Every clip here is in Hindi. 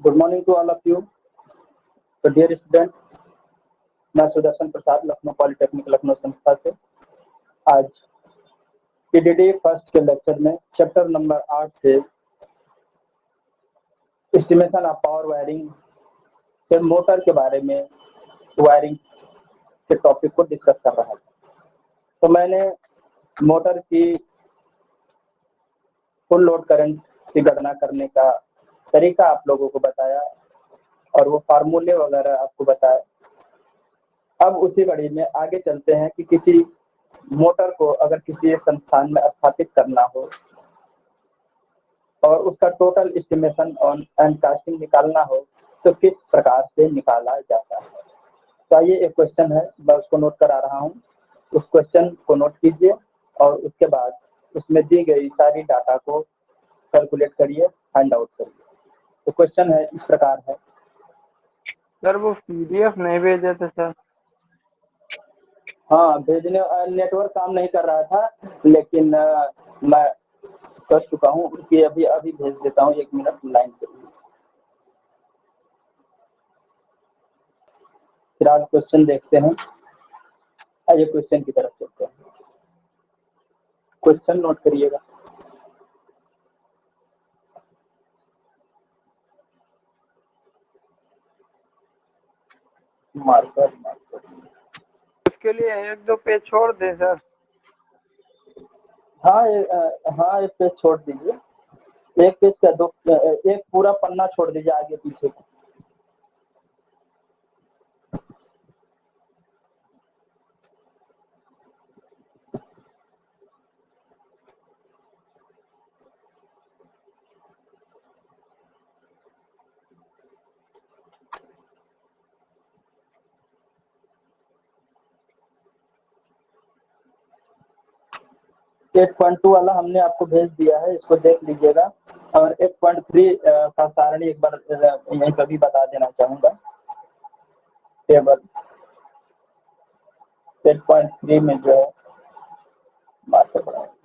Good morning to all of you. तो डियर स्टूडेंट, मैं सुदर्शन प्रसाद लखनऊ पॉलिटेक्निक लखनऊ संस्था से आज पीडीडी फर्स्ट के लेक्चर में चैप्टर नंबर 8 से एस्टिमेशन ऑफ पावर वायरिंग से मोटर के बारे में वायरिंग के टॉपिक को डिस्कस कर रहा था। तो मैंने मोटर की फुल लोड करंट की गणना करने का तरीका आप लोगों को बताया और वो फार्मूले वगैरह आपको बताया। अब उसी कड़ी में आगे चलते हैं कि किसी मोटर को अगर किसी संस्थान में स्थापित करना हो और उसका total estimation on and casting निकालना हो तो किस प्रकार से निकाला जाता है। तो आइए, एक क्वेश्चन है, मैं उसको नोट करा रहा हूँ। उस क्वेश्चन को नोट कीजिए और उसके बाद उसमें दी गई सारी डाटा को कैलकुलेट करिए, फाइंड आउट करिए। तो क्वेश्चन है इस प्रकार है। सर वो पीडीएफ नहीं भेजे थे सर। हाँ, भेजने नेटवर्क काम नहीं कर रहा था, लेकिन मैं कर चुका हूँ कि अभी भेज देता हूँ। 1 मिनट लाइन पे। फिर आज क्वेश्चन देखते हैं। आइए क्वेश्चन की तरफ चलते हैं। क्वेश्चन नोट करिएगा। मार्कर उसके लिए 1-2 पेज छोड़ दे सर। हाँ, एक पेज छोड़ दीजिए। एक पेज का एक पूरा पन्ना छोड़ दीजिए आगे पीछे का। एट 8.2 वाला हमने आपको भेज दिया है, इसको देख लीजिएगा। और 8.3 का सारणी एक बार यहीं पर भी बता देना चाहूंगा। टेबल 8.3 में जो है मार्कर बढ़ा है।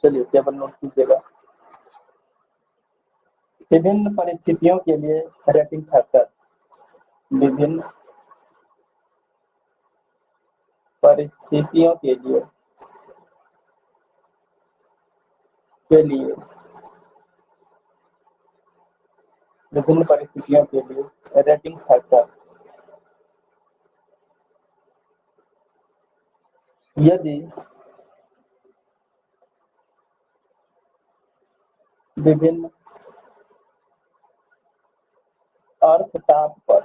चलिए टेबल नोट कीजिएगा। विभिन्न परिस्थितियों के लिए रेटिंग फैक्टर। विभिन्न परिस्थितियों के लिए विभिन्न परिस्थितियों के लिए रेटिंग फैक्टर यदि विभिन्न अर्थ ताप पर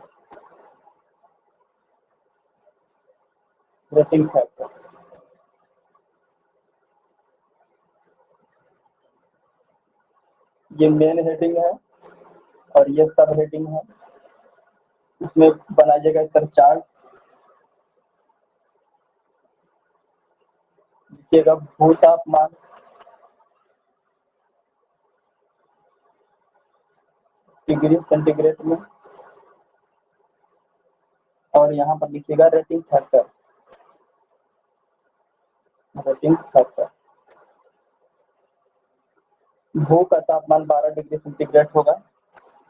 रेटिंग फैक्टर ये मेन हेडिंग है और ये सब हेडिंग है। इसमें बनाइएगा इस तरह चार्ट। लिखिएगा भू तापमान, डिग्री सेंटीग्रेड में, और यहाँ पर लिखिएगा रेटिंग फैक्टर। भू का तापमान 12 डिग्री सेंटीग्रेड होगा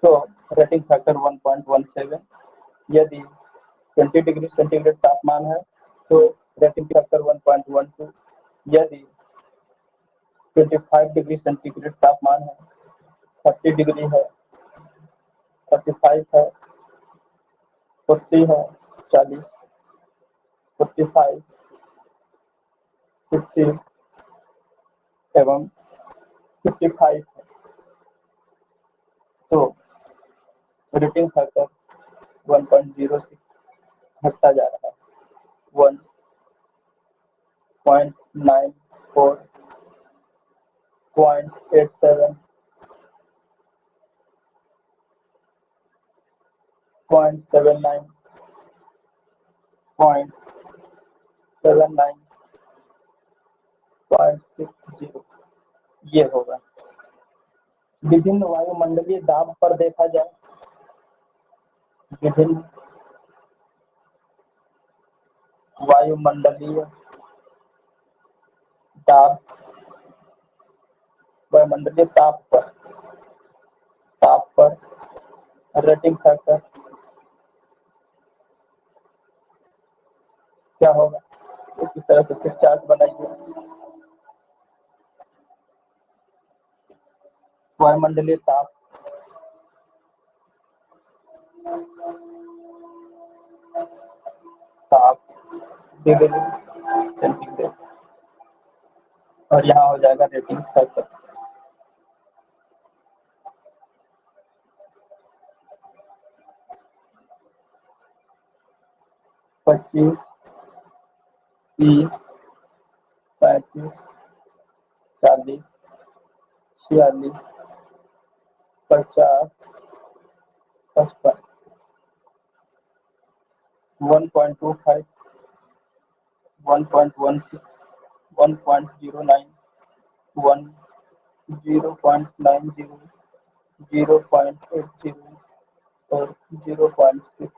तो रेटिंग फैक्टर 1.17। यदि 20 डिग्री सेंटीग्रेड तापमान है तो रेटिंग फैक्टर 1.12। यदि 25 डिग्री सेंटीग्रेड तापमान है, 30 डिग्री है, 35 है, 40 है, 40, 45, 50 एवं 55 है तो रेटिंग फैक्टर 1.06 घटता जा रहा है। 1.94, 0.87, 0.79, 0.60 ये होगा। विभिन्न वायुमंडलीय दाब पर देखा जाए, विभिन्न वायुमंडलीय दाब, वायुमंडलीय ताप पर रेटिंग फैक्टर क्या होगा? इसी तरह से फिर चार्ट बनाइए। वायुमंडलीय ताप डिग्री सेंटीग्रेड और यहाँ हो जाएगा रेटिंग फैक्टर। पच्चीस, 30, 35, 40, 46, 50, 55, 1.25, 1.16, 1.09, 1, 0.90, 0.80 और 0.69।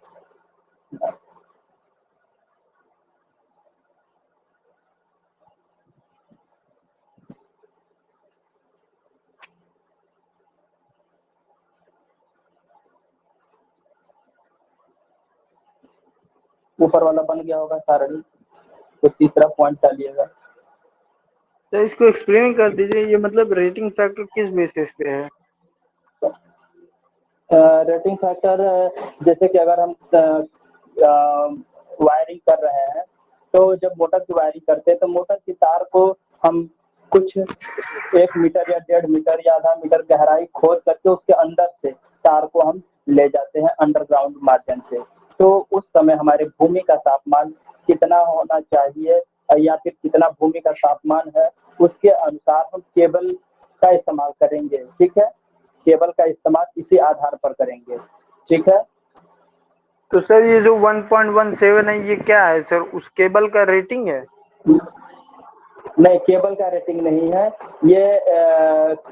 ऊपर वाला बन गया होगा सारणी, तो तीसरा पॉइंट डालिएगा। तो इसको एक्सप्लेन कर दीजिए, ये मतलब रेटिंग फैक्टर किस बेसिस पे है? रेटिंग फैक्टर जैसे कि अगर हम वायरिंग कर रहे हैं तो जब मोटर की वायरिंग करते हैं तो मोटर की तार को हम कुछ 1 मीटर या 1.5 मीटर या आधा मीटर गहराई खोद करके उसके अंदर से तार को हम ले जाते हैं अंडरग्राउंड माध्यम से। तो उस समय हमारे भूमि का तापमान कितना होना चाहिए या फिर कितना भूमि का तापमान है, उसके अनुसार हम केबल का इस्तेमाल करेंगे। ठीक है, केबल का इस्तेमाल इसी आधार पर करेंगे। ठीक है, तो सर ये जो 1.17 है ये क्या है सर, उस केबल का रेटिंग है? नहीं, केबल का रेटिंग नहीं है ये।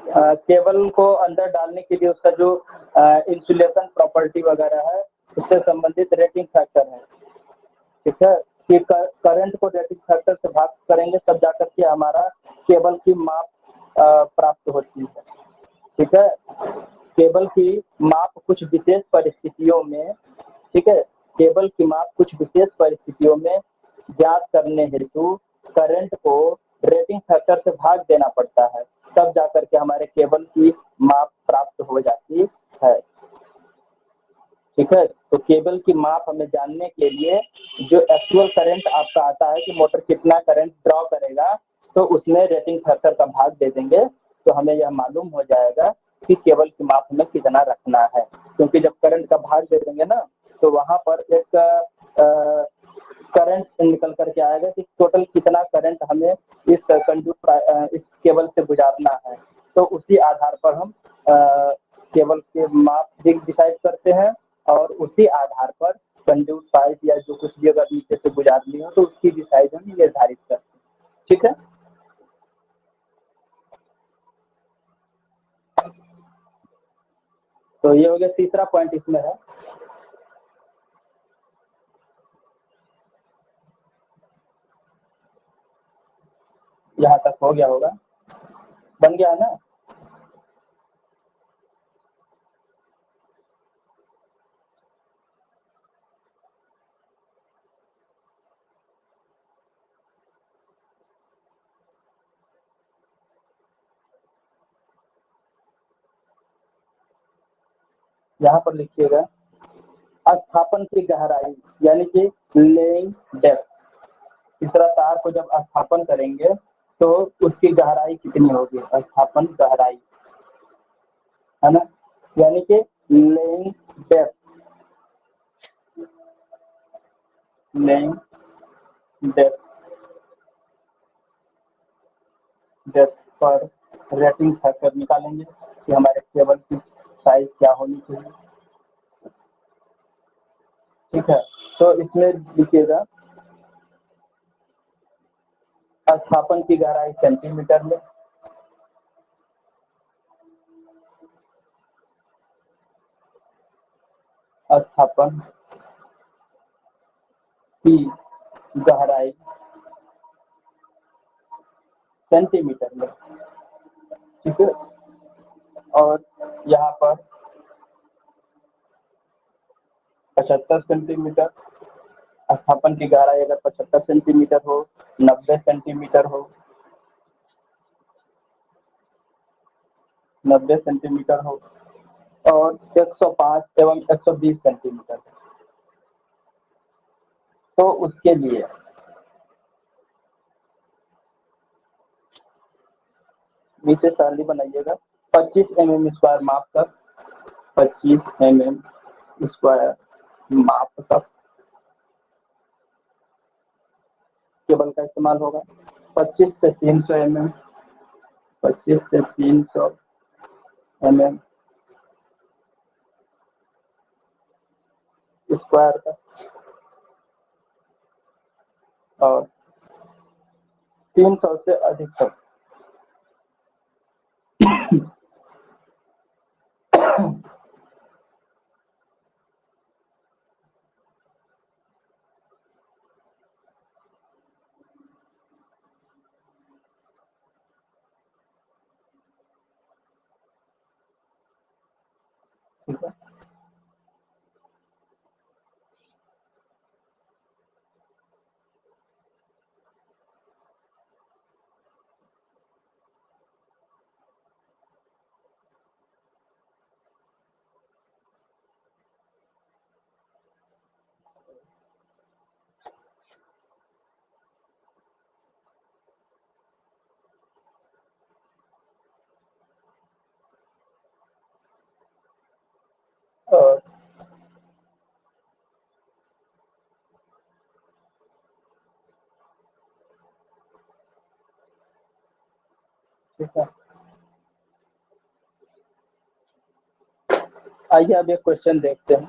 केबल को अंदर डालने के लिए उसका जो इंसुलेशन प्रॉपर्टी वगैरह है उससे संबंधित रेटिंग फैक्टर है। ठीक है, कि करंट को रेटिंग फैक्टर से भाग करेंगे तब जाकर के हमारा केबल की माप प्राप्त होती है। ठीक है, केबल की माप कुछ विशेष परिस्थितियों में, ठीक है, केबल की माप कुछ विशेष परिस्थितियों में ज्ञात करने हेतु करंट को रेटिंग फैक्टर से भाग देना पड़ता है, तब जाकर के हमारे केबल की माप प्राप्त हो जाती है। ठीक है, तो केबल की माप हमें जानने के लिए जो एक्चुअल करंट आपका आता है कि मोटर कितना करंट ड्रॉ करेगा, तो उसमें रेटिंग फैक्टर का भाग दे देंगे तो हमें यह मालूम हो जाएगा कि केबल की माप हमें कितना रखना है। क्योंकि जब करंट का भाग दे देंगे ना तो वहाँ पर एक करंट निकल करके आएगा कि टोटल कितना करंट हमें इस इस केबल से गुजारना है। तो उसी आधार पर हम केबल के माप डिसाइड करते हैं और उसी आधार पर कंड्यूट पाइप या जो कुछ भी अगर नीचे से गुजारनी हो तो उसकी भी साइज हम निर्धारित करते हैं। ठीक है, तो ये हो गया तीसरा पॉइंट इसमें है। यहाँ तक हो गया होगा, बन गया है ना? यहाँ पर लिखिएगा स्थापन की गहराई यानी कि लेइंग डेप्थ। तीसरा तार को जब स्थापन करेंगे तो उसकी गहराई कितनी होगी, स्थापन गहराई है ना, यानी कि laying depth, laying depth depth पर रेटिंग फैक्टर निकालेंगे कि हमारे केबल की साइज क्या होनी चाहिए। ठीक है, तो इसमें लिखिएगा स्थापन की गहराई सेंटीमीटर में, स्थापन की गहराई सेंटीमीटर में, ठीक है। और यहाँ पर 75 सेंटीमीटर, स्थापन की गहराई अगर 75 सेंटीमीटर हो, 90 सेंटीमीटर हो, 90 सेंटीमीटर हो और 105 एवं 120 सेंटीमीटर, तो उसके लिए नीचे सारणी बनाइएगा। 25 mm स्क्वायर माप तक, 25 mm स्क्वायर माप तक केबल का इस्तेमाल होगा। 25 से 300 mm, 25 से 300 mm स्क्वायर का और 300 से अधिक तक ठीक है। और ठीक है, आइए अब एक क्वेश्चन देखते हैं।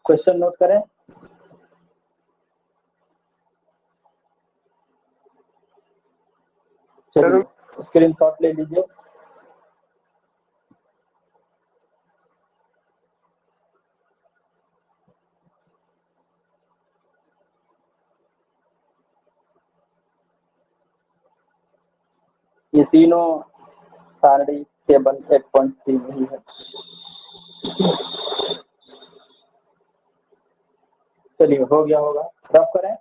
क्वेश्चन नोट करें। चलिए स्क्रीनशॉट ले लीजिए। ये तीनों सारणी केबल 8.3 ही है। चलिए हो गया होगा, रफ करें।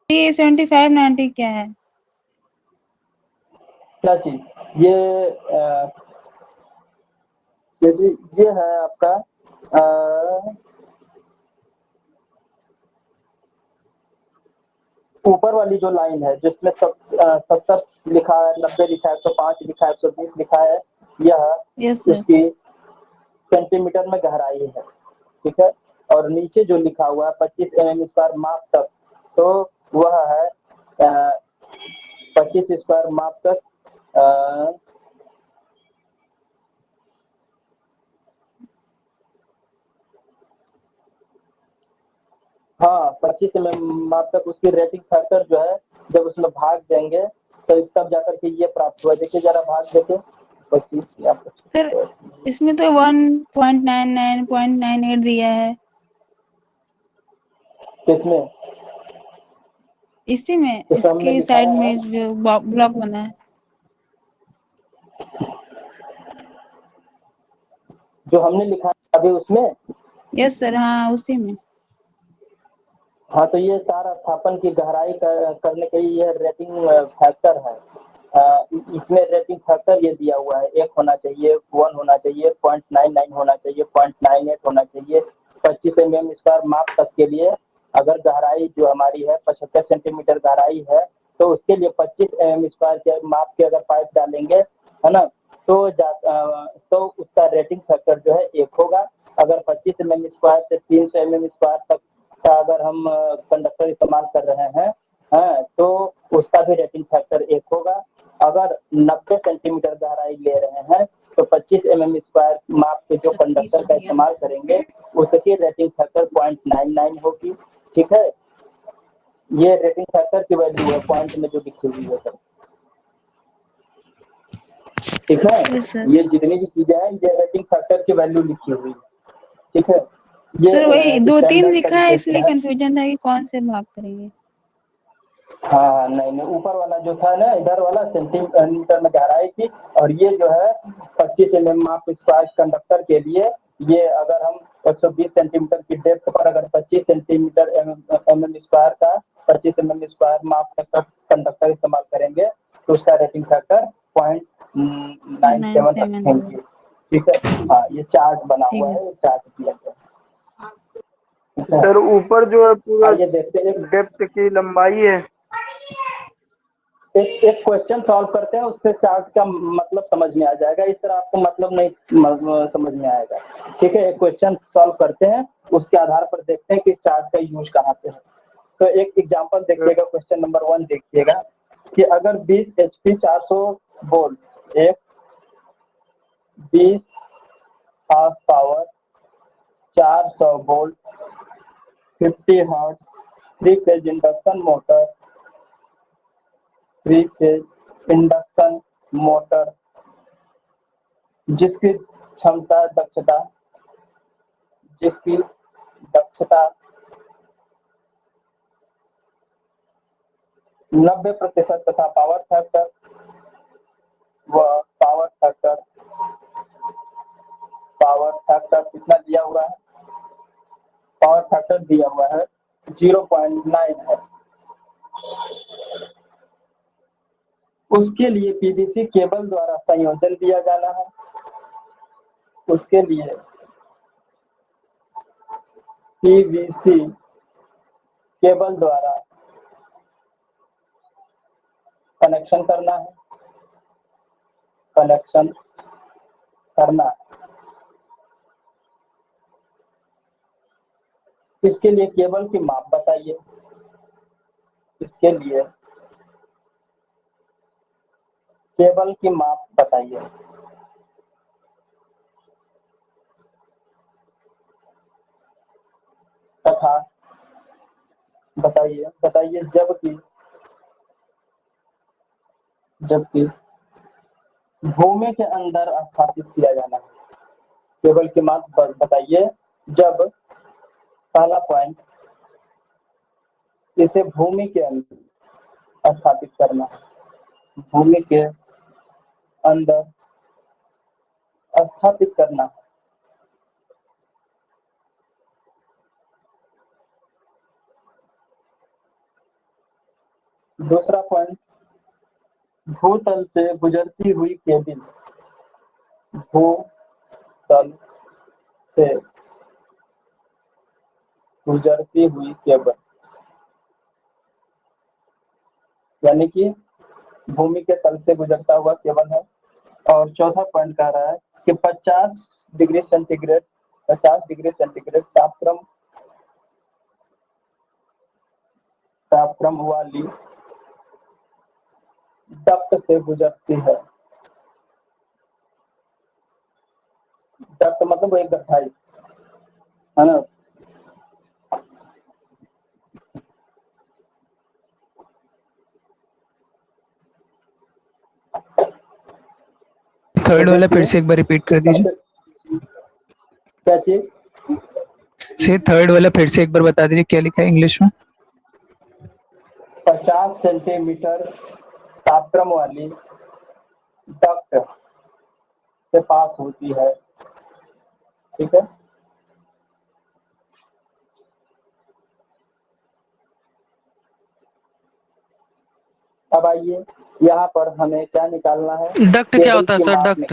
ये 75 90 क्या है? क्या चीज? ये है आपका ऊपर वाली जो लाइन है जिसमें 70 लिखा है, 90 लिखा है, 105 लिखा है, 120 लिखा है, यह इसकी सेंटीमीटर में गहराई है, ठीक है। और नीचे जो लिखा हुआ है 25 mm स्क्वायर माप तक, तो वह है 25 स्क्वायर माप तक हाँ 25 mm माप तक उसकी रेटिंग फैक्टर जो है जब उसमें भाग देंगे तो तब जाकर के ये प्राप्त हुआ। देखिए जरा भाग देखे 25। सर इसमें तो 1.99.98 दिया है। किसमें? इसी में, इसके साइड में जो ब्लॉक बना है, जो हमने लिखा है अभी उसमें। यस सर, हाँ उसी में। हाँ तो ये सारा स्थापन की गहराई करने के लिए यह रेटिंग फैक्टर है। इसमें रेटिंग फैक्टर ये दिया हुआ है, 1 होना चाहिए, 1 होना चाहिए, 0.99 होना चाहिए, 0.98 होना चाहिए। 25 mm स्क्वायर माप तक के लिए अगर गहराई जो हमारी है 75 सेंटीमीटर गहराई है तो उसके लिए 25 mm स्क्वायर के माप के अगर पाइप डालेंगे, है ना, तो उसका रेटिंग फैक्टर जो है 1 होगा। अगर 25 mm स्क्वायर से 300 mm स्क्वायर तक का अगर हम कंडक्टर इस्तेमाल कर रहे हैं तो उसका भी रेटिंग फैक्टर 1 होगा। अगर 90 सेंटीमीटर गहराई ले रहे हैं तो 25 mm स्क्वायर माप के जो कंडक्टर का इस्तेमाल करेंगे उसकी रेटिंग फैक्टर 0.99 होगी। ठीक है, ये रेटिंग फैक्टर की वैल्यू है पॉइंट में जो लिखी हुई है सर। ठीक है, यस सर। ये जितनी भी चीजें हैं ये रेटिंग फैक्टर की वैल्यू लिखी हुई है। ठीक है, ये सर वही 2-3 स्टैंडर्ड लिखा है तरीके से इसलिए है। कंफ्यूजन था कि कौन से माप करेंगे। हाँ नहीं नहीं, ऊपर वाला जो था ना, इधर वाला सेंटीमीटर में गहराई थी, और ये जो है 25 mm माप स्क्वायर कंडक्टर के लिए, ये अगर हम 120 सेंटीमीटर की डेप्थ पर अगर 25 सेंटीमीटर mm स्क्वायर का 25 mm स्क्वायर माप का कंडक्टर इस्तेमाल करेंगे तो उसका रेटिंग फैक्टर 0.97 रखेंगे। ठीक है, हाँ ये चार्ट बना हुआ है, ये चार्ट दिया गया है। सर ऊपर जो है पूरा आइए देखते हैं, डेप्थ की लंबाई है। एक क्वेश्चन सॉल्व करते हैं, उससे चार्ट का मतलब समझ में आ जाएगा, इस तरह आपको मतलब नहीं समझ में आएगा। ठीक है, एक क्वेश्चन सॉल्व करते हैं, उसके आधार पर देखते हैं कि चार्ट का यूज कहाँ पे है। तो एक एग्जांपल देखिएगा, क्वेश्चन नंबर 1 देखिएगा कि अगर 20 HP 400 वोल्ट एक 20 horse power 400 volt 50 hertz 3 phase induction motor 3 phase induction motor जिसकी दक्षता 90% तथा पावर फैक्टर कितना दिया हुआ है, पावर फैक्टर दिया हुआ है 0.9 है। उसके लिए पीवीसी केबल द्वारा संयोजन दिया जाना है। उसके लिए पीवीसी केबल द्वारा कनेक्शन करना है। इसके लिए केबल की माप बताइए। इसके लिए केबल की माप बताइए। तथा बताइए जबकि भूमि के अंदर स्थापित किया जाना है। केबल की माप बताइए जब, पहला पॉइंट, इसे भूमि के अंदर स्थापित करना है। भूमि के अंदर स्थापित करना है। दूसरा पॉइंट, भूतल से गुजरती हुई केबल, भूतल से गुजरती हुई केबल, यानी कि भूमि के तल से गुजरता हुआ केबल है। और चौथा पॉइंट कह रहा है कि 50 डिग्री सेंटीग्रेड तापक्रम वाली डक्ट से गुजरती है। डक्ट मतलब एक गड्ढा है ना। थर्ड वाला फिर से एक बार रिपीट कर दीजिए। क्या चीज? से थर्ड वाला फिर से एक बार बता दीजिए, क्या लिखा है इंग्लिश में? 50 सेंटीमीटर तापक्रम वाली डक्ट से पास होती है। ठीक है, अब आइए यहाँ पर हमें क्या निकालना है? डक्ट क्या होता है सर? डक्ट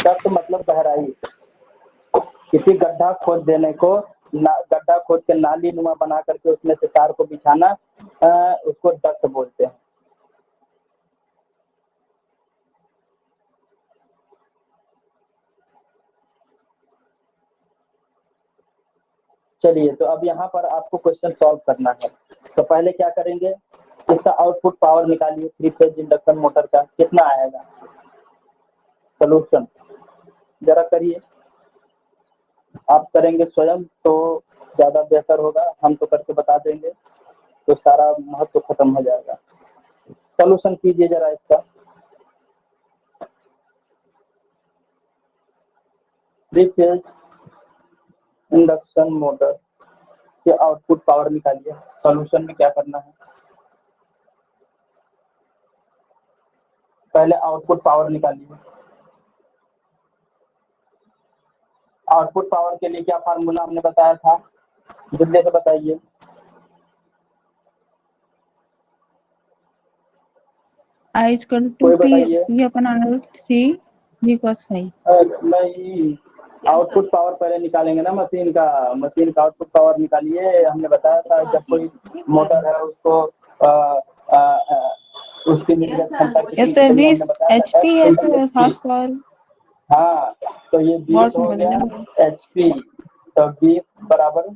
डक्ट मतलब गहराई। किसी गड्ढा खोद देने को, गड्ढा खोद के नाली नुमा बना करके उसमें से तार को बिछाना, उसको डक्ट बोलते हैं। चलिए, तो अब यहाँ पर आपको क्वेश्चन सॉल्व करना है। तो पहले क्या करेंगे, इसका आउटपुट पावर निकालिए 3 फेज इंडक्शन मोटर का, कितना आएगा? सोल्यूशन जरा करिए। आप करेंगे स्वयं तो ज़्यादा बेहतर होगा, हम तो करके बता देंगे तो सारा महत्व खत्म हो जाएगा। सॉल्यूशन कीजिए जरा इसका। 3 फेज इंडक्शन मोटर के आउटपुट पावर निकालिए। सॉल्यूशन में क्या करना है, पहले आउटपुट पावर निकालिए। आउटपुट पावर के लिए क्या फार्मूला हमने बताया था, जल्दी से बताइए। I is equal to कोई P बताइए। upon R3 V cos phi. नहीं, आउटपुट पावर पहले निकालेंगे ना मशीन का आउटपुट पावर निकालिए। हमने बताया था जब कोई मोटर है उसको उसकी निर्गत क्षमता कितनी Yes sir, चाहिए, हमने 20 बताया था HP है तो HP। हॉर्स पावर हाँ, तो ये 20 वॉट हो में गया बदलेंगे। HP, तो 20 बराबर,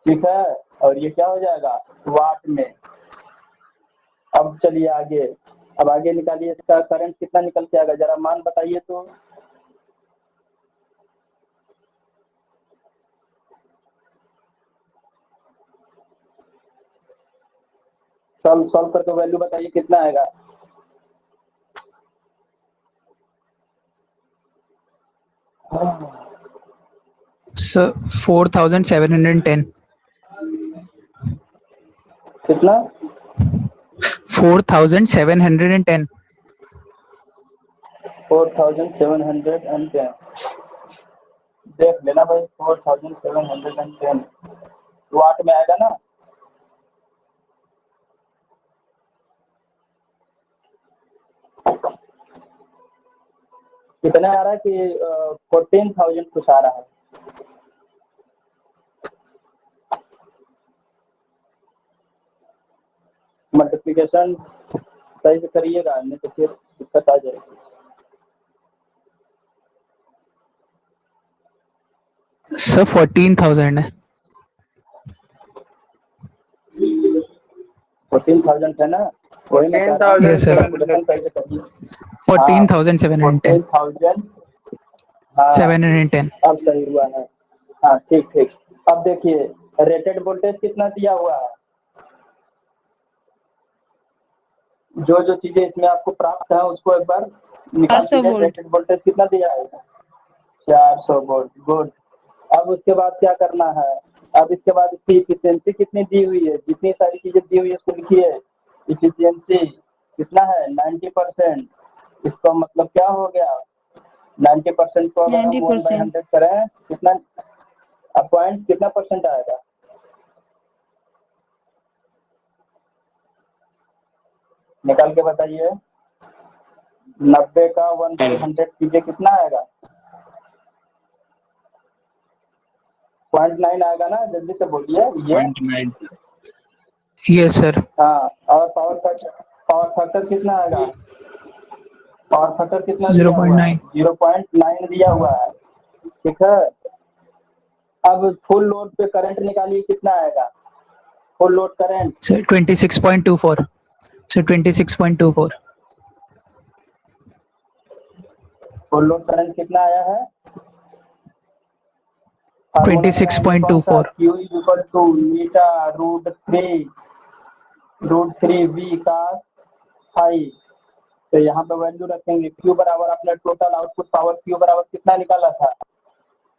ठीक है, और ये क्या हो जाएगा वाट में। अब चलिए आगे, अब आगे निकालिए इसका करंट कितना निकल के आएगा, जरा मान बताइए तो। सॉल्व करके वैल्यू बताइए कितना आएगा। सर 4710 कितना 4710 4710 देख लेना भाई। 4710 वाट में आएगा ना। कितना आ रहा है कि 14,000 कुछ आ रहा है। मल्टीप्लिकेशन सही से करिएगा, नहीं तो फिर दिक्कत आ जाएगी। सर 14,000 है। 14,000 है ना, वही मैं कह रहा हूँ। Yes, sir. कैलकुलेशन सही से करिए। 14,710 14,000 हाँ 710 अब सही हुआ है। हाँ ठीक ठीक। अब देखिए रेटेड वोल्टेज कितना दिया हुआ है, जो जो चीजें इसमें आपको प्राप्त है उसको एक बार निकाल 400 दीजिए। वोल्ट। रेटेड वोल्टेज कितना दिया है 400 वोल्ट, गुड। अब उसके बाद क्या करना है, अब इसके बाद इसकी इफिशियंसी कितनी दी हुई है, जितनी सारी चीजें दी हुई है उसको लिखिए। इफिशियंसी कितना है 90%। इसका मतलब क्या हो गया 90% को अगर हम 90%। 1/100 करें कितना पॉइंट कितना परसेंट आएगा, निकाल के बताइए। 90 का 1/100 कीजिए कितना आएगा 0.9 आएगा ना, जल्दी से बोलिए ये। 0.9 यस सर। हाँ, और पावर फैक्टर कितना आएगा, पावर फैक्टर कितना दिया हुआ है 0.9 0.9 दिया हुआ है, ठीक है। अब फुल लोड पे करंट निकालिए कितना आएगा, full load current. Sir 26.24 sir 26.24 full load current कितना आया है 26.24 Q equal to meter √3 V का फाई। तो यहाँ पे वैल्यू रखेंगे Q बराबर, अपने टोटल आउटपुट पावर Q बराबर कितना निकाला था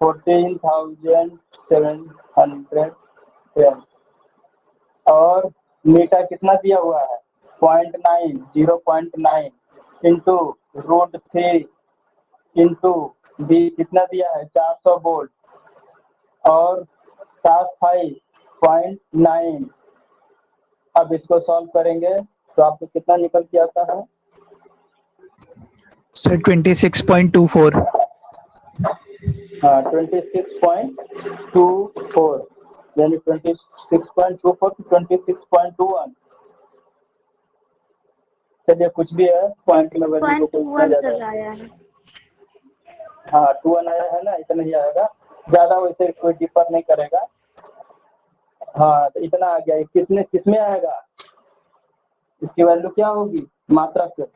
14,710 और मीटर कितना दिया हुआ है 0.9 इंटू √3 इंटू V कितना दिया है 400 वोल्ट और 5.9। अब इसको सॉल्व करेंगे तो आपको कितना निकल के आता है सर 26.24 हाँ 26.24 यानी 26.24 to 26.21। चलिए कुछ भी है पॉइंट में वैल्यू को इतना ज्यादा हाँ 21 आया है ना, इतना ही आएगा, ज्यादा वैसे कोई डिफर नहीं करेगा। हाँ तो इतना आ गया। किसमें आएगा, इसकी वैल्यू क्या होगी मात्रक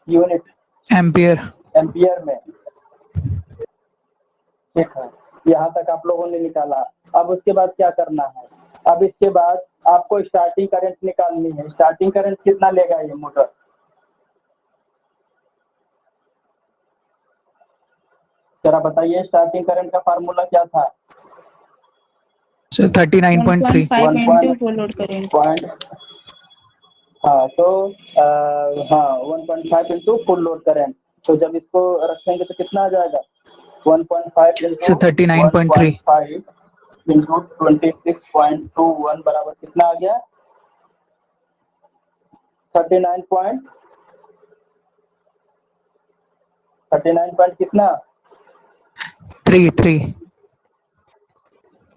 यूनिट एम्पियर एम्पियर में। ठीक है, यहाँ तक आप लोगों ने निकाला। अब उसके बाद क्या करना है? अब इसके बाद आपको स्टार्टिंग करंट निकालनी है। स्टार्टिंग करंट कितना लेगा ये मोटर? जरा बताइए, स्टार्टिंग करंट का फार्मूला क्या था? Sir 39.3 1.5 1 into full load current. हाँ, तो हाँ 1.5 इंटू फुल लोड करंट। तो जब इसको रखेंगे तो कितना आ जाएगा? 1.5 इंटू सर 39.3 1.5 इंटू 26.21 बराबर कितना आ गया? 39 पॉइंट कितना? 3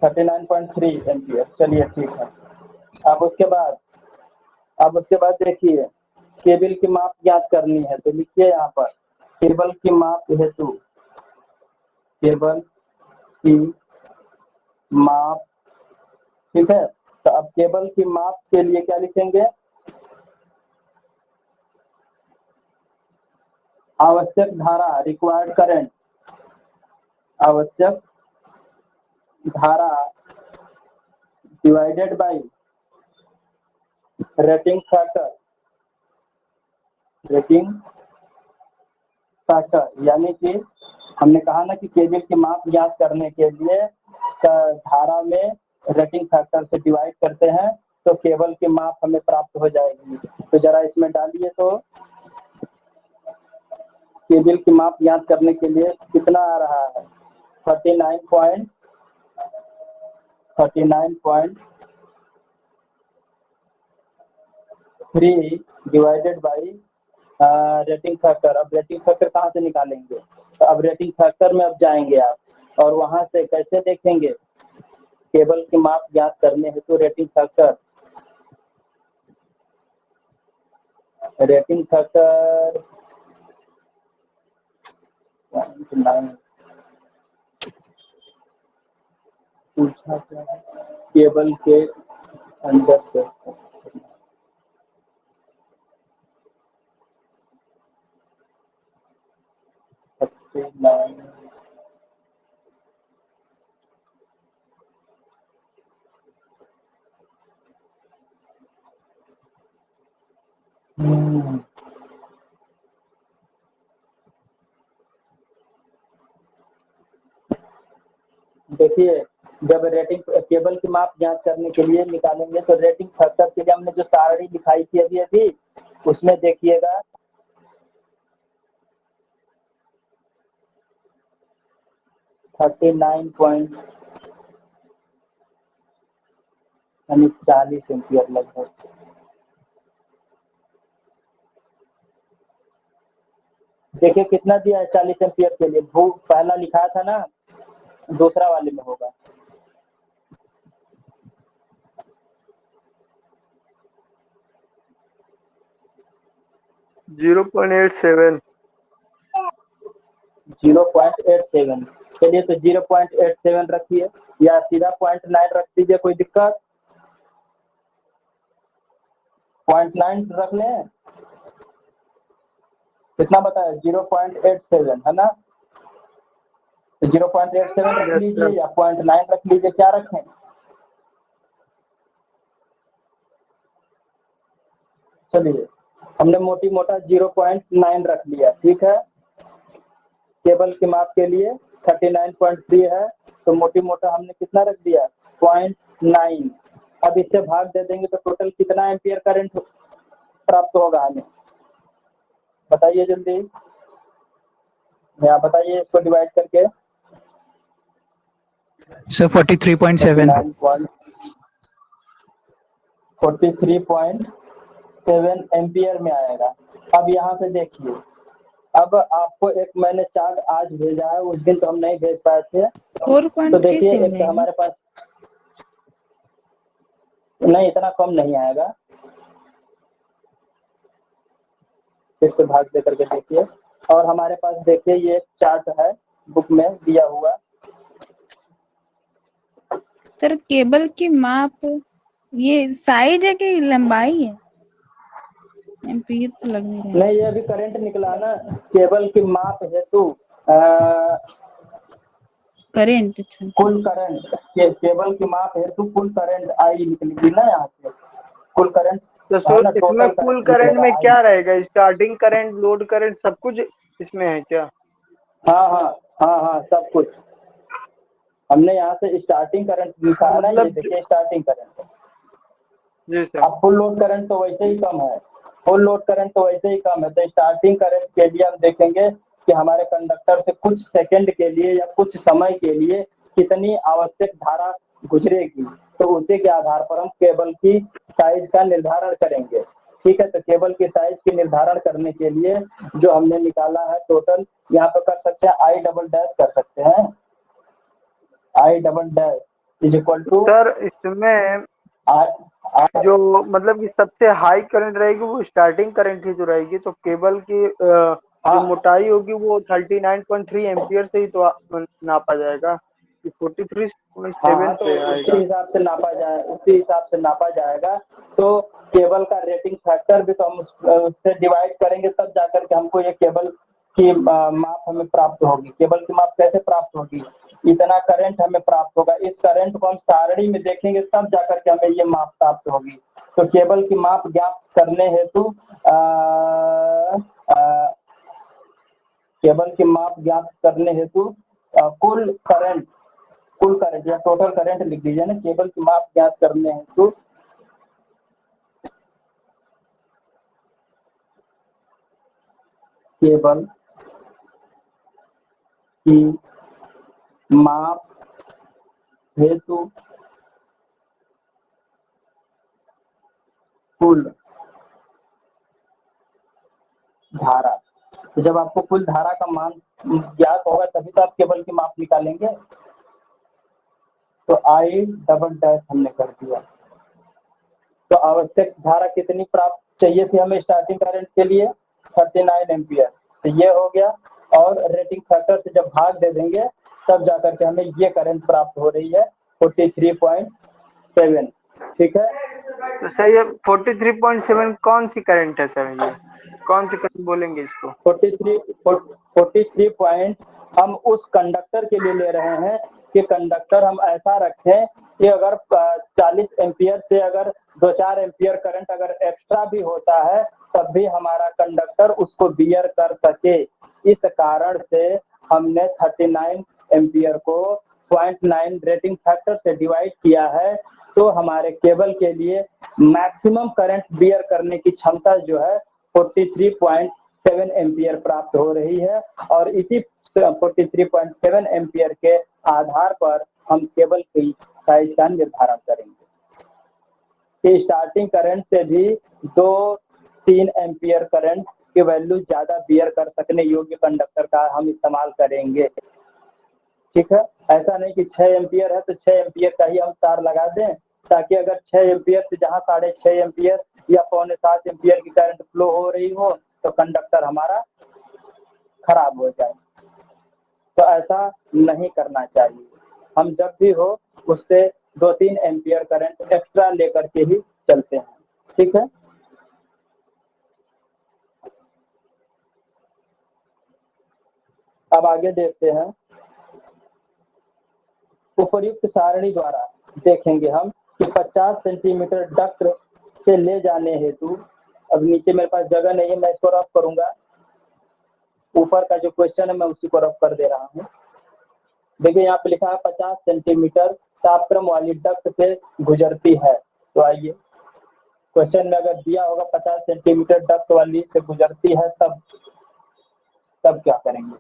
39.3 एम्पियर। चलिए ठीक है। अब उसके बाद देखिए, केबल की माप ज्ञात करनी है। तो लिखिए यहाँ पर, केबल की माप हेतु, केबल की माप। ठीक है, तो अब केबल की माप के लिए क्या लिखेंगे? आवश्यक धारा, रिक्वायर्ड करंट, आवश्यक धारा डिवाइडेड बाय रेटिंग फैक्टर। यानी कि हमने कहा ना कि केबल की माप ज्ञात करने के लिए धारा में रेटिंग फैक्टर से डिवाइड करते हैं तो केबल की माप हमें प्राप्त हो जाएगी। तो जरा इसमें डालिए, तो केबल की माप ज्ञात करने के लिए कितना आ रहा है? 39.3 डिवाइडेड बाई रेटिंग फैक्टर। अब रेटिंग फैक्टर कहाँ से निकालेंगे? तो अब रेटिंग फैक्टर में अब जाएंगे आप, और वहां से कैसे देखेंगे? केबल की माप ज्ञात करने हेतु तो रेटिंग फैक्टर पूछा क्या है? केबल के अंदर से देखिए, जब रेटिंग केबल की माप ज्ञात करने के लिए निकालेंगे तो रेटिंग फैक्टर के लिए हमने जो सारणी दिखाई थी अभी उसमें देखिएगा, यानी 40 एम्पियर लगभग। देखिए कितना दिया है 40 एम्पियर के लिए। वो पहला लिखा था ना, दूसरा वाले में होगा। जीरो 0.87। 0.87। चलिए, तो 0.87 रखिए, या सीधा 0.9 रख दीजिए, कोई दिक्कत? 0.9 रख लें? कितना बताया? 0.87 है ना? तो 0.87 रख लीजिए या 0.9 रख लीजिए, क्या रखें? चलिए, हमने मोटी मोटा 0.9 रख लिया। ठीक है, केबल की माप के लिए 39.3 है, तो मोटी मोटा हमने कितना रख दिया? 0.9। अब इससे भाग दे देंगे तो टोटल कितना एम्पियर करंट प्राप्त होगा हमें? बताइए जल्दी, या बताइए इसको डिवाइड करके। सर 43.7 43.7 एम्पियर में आएगा। अब यहाँ से देखिए, अब आपको एक मैंने चार्ट आज भेजा है, उस दिन तो हम नहीं भेज पाए थे। तो देखिए, एक तो हमारे पास नहीं, इतना कम नहीं आएगा। फिर से भाग दे करके देखिए, और हमारे पास देखिए ये एक चार्ट है बुक में दिया हुआ। सर केबल की माप ये साइज है कि लंबाई है? एम्पीयर तो लग नहीं रहा है। नहीं, ये अभी करंट निकला ना केबल की माप हेतु करेंट। अच्छा कुल करंट केबल की माप हेतु कुल करंट आई निकलेगी ना यहाँ से, कुल करंट तो है ना, सर इसमें टोटल कुल करंट करंट निकलेगा में आई। क्या रहेगा? स्टार्टिंग करंट, लोड करंट, सब कुछ इसमें है क्या? हाँ हाँ हाँ हाँ, सब कुछ हमने यहाँ से स्टार्टिंग करंट लिखा है ना, ये मतलब देखिए स्टार्टिंग करंट। जी सर। अब फुल लोड करंट तो वैसे ही कम है, फुल लोड करंट तो वैसे ही कम है, तो स्टार्टिंग करंट के लिए हम देखेंगे कि हमारे कंडक्टर से कुछ सेकंड के लिए या कुछ समय के लिए कितनी आवश्यक धारा गुजरेगी, तो उसी के आधार पर हम केबल की साइज का निर्धारण करेंगे। ठीक है, तो केबल की साइज की निर्धारण करने के लिए जो हमने निकाला है टोटल, यहाँ पे कर सकते हैं आई डबल डैश कर सकते हैं, I double dash is equal to sir इसमें जो मतलब कि सबसे हाई करंट रहेगी वो स्टार्टिंग करंट ही जो रहेगी, तो केबल की जो मोटाई होगी वो 39.3 एम्पियर से ही तो नापा जाएगा कि 43.7 तो से उसी आएगा। हिसाब से नापा जाए, उसी हिसाब से नापा जाएगा। तो केबल का रेटिंग फैक्टर भी तो हम उससे डिवाइड करेंगे, तब जाकर के हमको ये केबल की माप हमें प्राप्त होगी। केबल की माप कैसे प्राप्त होगी? इतना करंट हमें प्राप्त होगा, इस करंट को हम सारणी में देखेंगे तब जाकर के हमें ये माप प्राप्त होगी। तो केबल की माप ज्ञात करने हेतु केबल की माप ज्ञात करने हेतु कुल करंट या टोटल करंट लिख दीजिए ना, केबल की माप ज्ञात करने हेतु केबल की माप हेतु कुल धारा, तो जब आपको कुल धारा का मान ज्ञात होगा तभी तो आप केबल की माप निकालेंगे। तो आई डबल डैश हमने कर दिया। तो आवश्यक धारा कितनी प्राप्त चाहिए थी हमें स्टार्टिंग करंट के लिए? 39 एम्पियर। तो ये हो गया, और रेटिंग फैक्टर से जब भाग दे देंगे तब जाकर के हमें ये करंट प्राप्त हो रही है 43.7। ठीक है, तो सर ये 43.7 कौन सी करंट है सर? ये कौन सी करंट बोलेंगे इसको? 43 पॉइंट हम उस कंडक्टर के लिए ले रहे हैं कि कंडक्टर हम ऐसा रखें कि अगर 40 एम्पियर से अगर 2-4 एम्पियर करंट अगर एक्स्ट्रा भी होता है तब भी हमारा कंडक्टर उसको बियर कर सके। इस कारण से हमने 39 एम्पियर को 0.9 रेटिंग फैक्टर से डिवाइड किया है, तो हमारे केबल के लिए मैक्सिमम करंट बियर करने की क्षमता जो है 43.7 एम्पियर प्राप्त हो रही है। और इसी 43.7 एम्पियर के आधार पर हम केबल की साइज का निर्धारण करेंगे। स्टार्टिंग करंट से भी 2-3 एम्पियर करंट की वैल्यू ज्यादा बियर कर सकने योग्य कंडक्टर का हम इस्तेमाल करेंगे। ठीक है, ऐसा नहीं कि 6 एम्पियर है तो 6 एम्पियर का ही हम तार लगा दें, ताकि अगर 6 एम्पियर से जहां 6.5 एम्पियर या 6.25 एम्पियर की करंट फ्लो हो रही हो तो कंडक्टर हमारा खराब हो जाए। तो ऐसा नहीं करना चाहिए, हम जब भी हो उससे 2-3 एम्पियर करंट एक्स्ट्रा लेकर के ही चलते हैं। ठीक है, अब आगे देखते हैं। उपर्युक्त सारणी द्वारा देखेंगे हम कि 50 सेंटीमीटर डक्ट से ले जाने हेतु, अब नीचे मेरे पास जगह नहीं है, मैं इसको रफ करूंगा, ऊपर का जो क्वेश्चन है मैं उसी को रफ कर दे रहा हूँ। देखिए यहाँ पे लिखा है 50 सेंटीमीटर तापक्रम वाली डक्ट से गुजरती है। तो आइए क्वेश्चन में अगर दिया होगा 50 सेंटीमीटर डक्ट वाली से गुजरती है तब क्या करेंगे?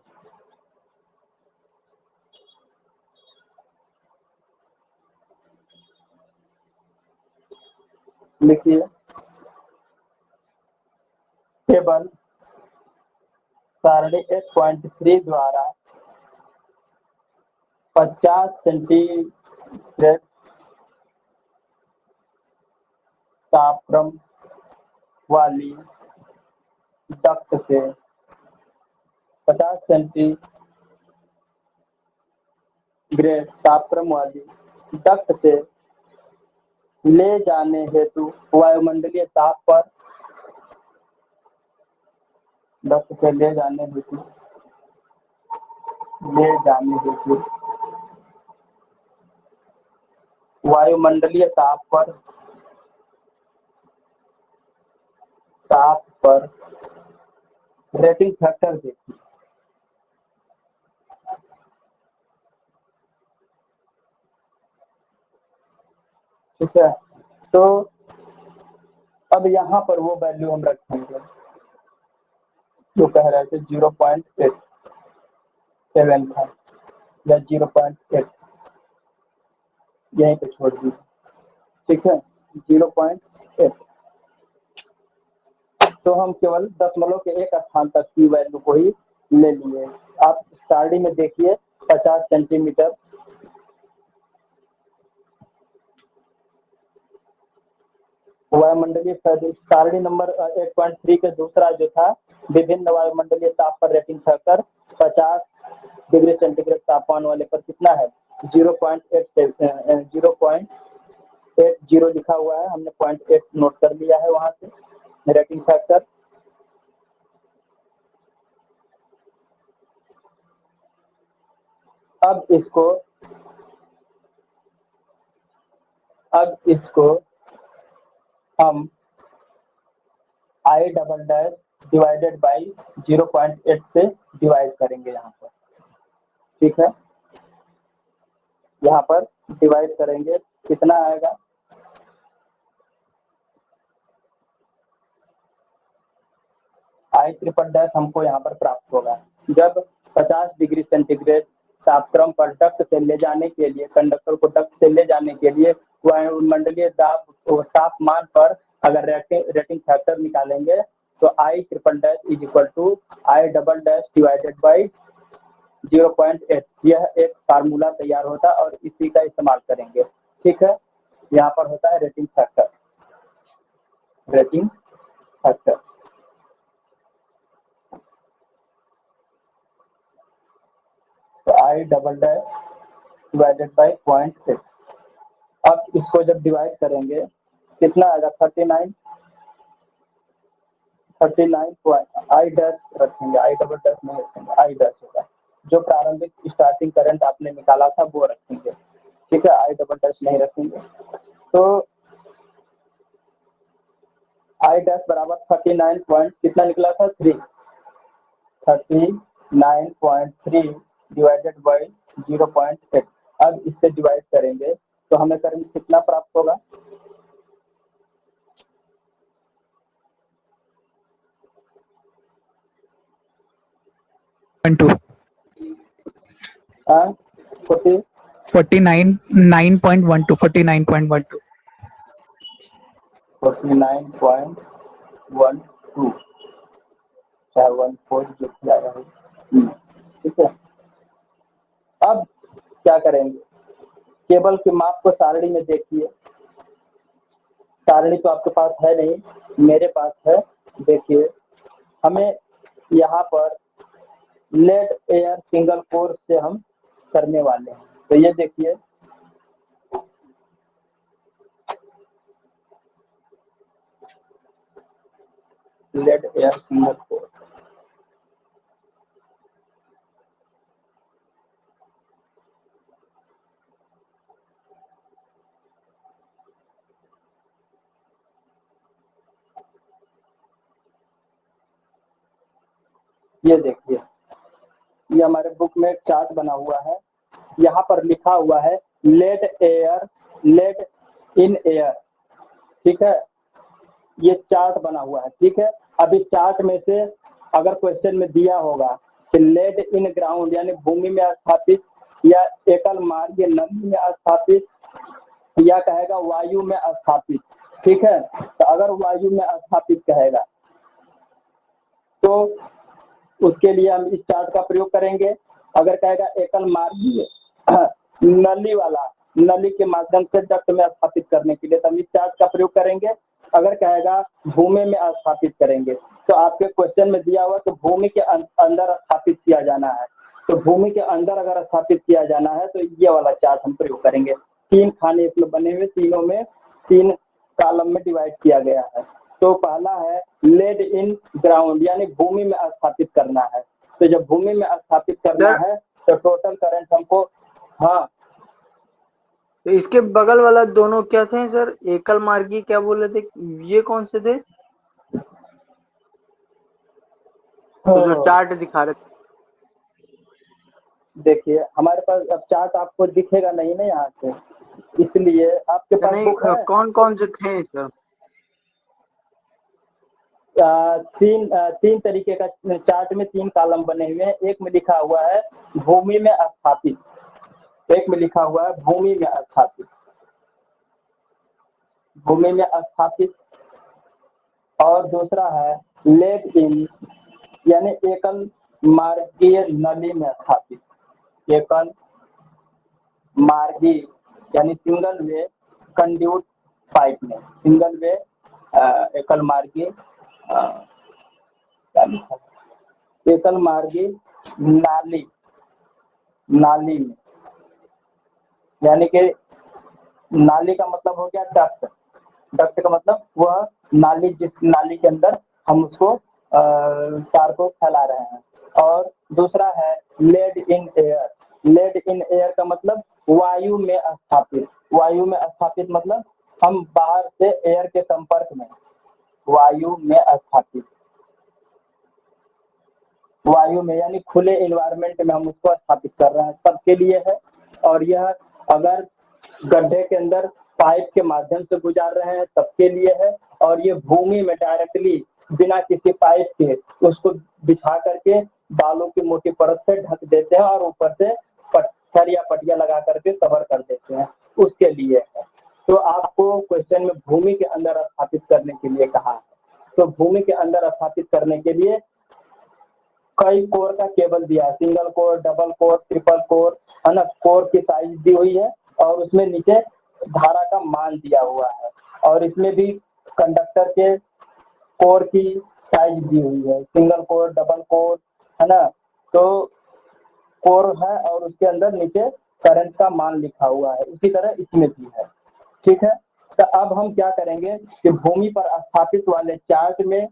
लिखिए, केबल सारणी 8.3 द्वारा 50 सेंटीग्रेड तापक्रम वाली डक्ट से 50 सेंटीग्रेड तापक्रम वाली डक्ट से ले जाने हेतु वायुमंडलीय ताप पर डक्ट से ले जाने हेतु वायुमंडलीय ताप पर रेटिंग फैक्टर देखिए। ठीक है, तो अब यहाँ पर वो वैल्यू हम रखेंगे जो कह रहे थे 0.87 था या 0.8, यहीं पे छोड़ दीजिए। ठीक है, 0.8। तो हम केवल दशमलव के एक स्थान तक की वैल्यू को ही ले लिए। आप सारणी में देखिए 50 सेंटीमीटर, वायुमंडलीय सारणी नंबर 8.3 के दूसरा जो था विभिन्न वायुमंडलीय ताप पर रेटिंग फैक्टर 50 डिग्री सेंटीग्रेड तापमान वाले पर कितना है 0.80 लिखा हुआ है, हमने 0.8 नोट कर लिया है वहां से रेटिंग फैक्टर। अब इसको हम I double dash divided by 0.8 से डिवाइड करेंगे यहाँ पर। ठीक है, यहाँ पर डिवाइड करेंगे, कितना आएगा I ट्रिपल डैश हमको यहाँ पर प्राप्त होगा जब 50 डिग्री सेंटीग्रेड तापक्रम पर डक्ट से ले जाने के लिए, कंडक्टर को डक्ट से ले जाने के लिए वायुमंडलीय तापमान पर अगर रेटिंग फैक्टर निकालेंगे तो I triple dash is equal to I double dash divided by 0.8, यह एक फार्मूला तैयार होता है और इसी का इस्तेमाल करेंगे। ठीक है, यहाँ पर होता है रेटिंग फैक्टर। तो I double dash divided by 0.8। अब इसको जब डिवाइड करेंगे कितना आएगा 39 I डैश रखेंगे, I डबल डैश नहीं रखेंगे, I डैश होगा। जो प्रारंभिक स्टार्टिंग करंट आपने निकाला था वो रखेंगे। ठीक है, I डबल डैश नहीं रखेंगे। तो I डैश बराबर 39 पॉइंट कितना निकला था 39.3 डिवाइडेड बाई 0.8। अब इससे डिवाइड करेंगे तो हमें करंट कितना प्राप्त होगा 49.12 चाहे 14 जो किया रहा हो। ठीक है, अब क्या करेंगे, केबल के माप को सारणी में देखिए। सारणी तो आपके पास है नहीं, मेरे पास है। देखिए, हमें यहाँ पर लेड एयर सिंगल कोर से हम करने वाले हैं। तो ये देखिए, लेड एयर सिंगल कोर, ये देखिए, ये हमारे बुक में एक चार्ट बना हुआ है। यहाँ पर लिखा हुआ है लेड इन एयर। ठीक है, ये चार्ट बना हुआ है। ठीक है, अब इस चार्ट में से अगर क्वेश्चन में दिया होगा कि लेड इन ग्राउंड यानी भूमि में स्थापित या एकल मार्ग नली में स्थापित या कहेगा वायु में स्थापित। ठीक है, तो अगर वायु में स्थापित कहेगा तो उसके लिए हम इस चार्ट का प्रयोग करेंगे। अगर कहेगा एकल मार्गीय नली के माध्यम से डक्ट में स्थापित करने के लिए तो हम इस चार्ट का प्रयोग करेंगे। अगर कहेगा भूमि में स्थापित करेंगे तो आपके क्वेश्चन में दिया हुआ तो भूमि के अंदर स्थापित किया जाना है। तो भूमि के अंदर अगर स्थापित किया जाना है तो ये वाला चार्ट हम प्रयोग करेंगे। 3 खाने इसमें बने हुए, तीनों में 3 कॉलम में डिवाइड किया गया है। तो पहला है लेड इन ग्राउंड, यानी भूमि में स्थापित करना है। तो जब भूमि में स्थापित करना है तो टोटल करंट हमको, हाँ तो इसके बगल वाला दोनों क्या थे सर? एकल मार्गी क्या बोले थे, ये कौन से थे? तो जो चार्ट दिखा रहे थे, देखिए हमारे पास अब चार्ट आपको दिखेगा नहीं ना यहाँ से, इसलिए आपके पास बुक है? कौन कौन से थे सर? तीन तरीके का चार्ट में 3 कॉलम बने हुए हैं। एक में लिखा हुआ है भूमि में स्थापित, एक में लिखा हुआ है भूमि में स्थापित, भूमि में स्थापित, और दूसरा है लेड इन, यानी एकल मार्गीय नली में स्थापित, एकल मार्गी यानी सिंगल वे कंड्यूट पाइप में, सिंगल वे एकल मार्गी एकल मार्गी नाली, नाली में, यानी कि नाली का मतलब हो गया डक्ट, डक्ट का मतलब वह नाली जिस नाली के अंदर हम उसको तार को फैला रहे हैं। और दूसरा है laid in air, laid in air का मतलब वायु में स्थापित, वायु में स्थापित मतलब हम बाहर से एयर के संपर्क में, वायु में स्थापित, वायु में यानी खुले एनवायरनमेंट में हम उसको स्थापित कर रहे हैं, सबके लिए है। और यह अगर गड्ढे के अंदर पाइप के माध्यम से गुजार रहे हैं सबके लिए है। और ये भूमि में डायरेक्टली बिना किसी पाइप के उसको बिछा करके बालू की मोटी परत से ढक देते हैं और ऊपर से पत्थर या पटिया लगा करके कवर कर देते हैं, उसके लिए है। तो आपको क्वेश्चन में भूमि के अंदर स्थापित करने के लिए कहा है, तो भूमि के अंदर स्थापित करने के लिए कई कोर का केबल दिया है, single core, double core, triple core, है ना। कोर की साइज दी हुई है और उसमें नीचे धारा का मान दिया हुआ है, और इसमें भी कंडक्टर के कोर की साइज दी हुई है, सिंगल कोर, डबल कोर, है ना। तो कोर है और उसके अंदर नीचे करंट का मान लिखा हुआ है, इसी तरह इसमें भी है, ठीक है। तो अब हम क्या करेंगे कि भूमि पर स्थापित वाले चार्ट में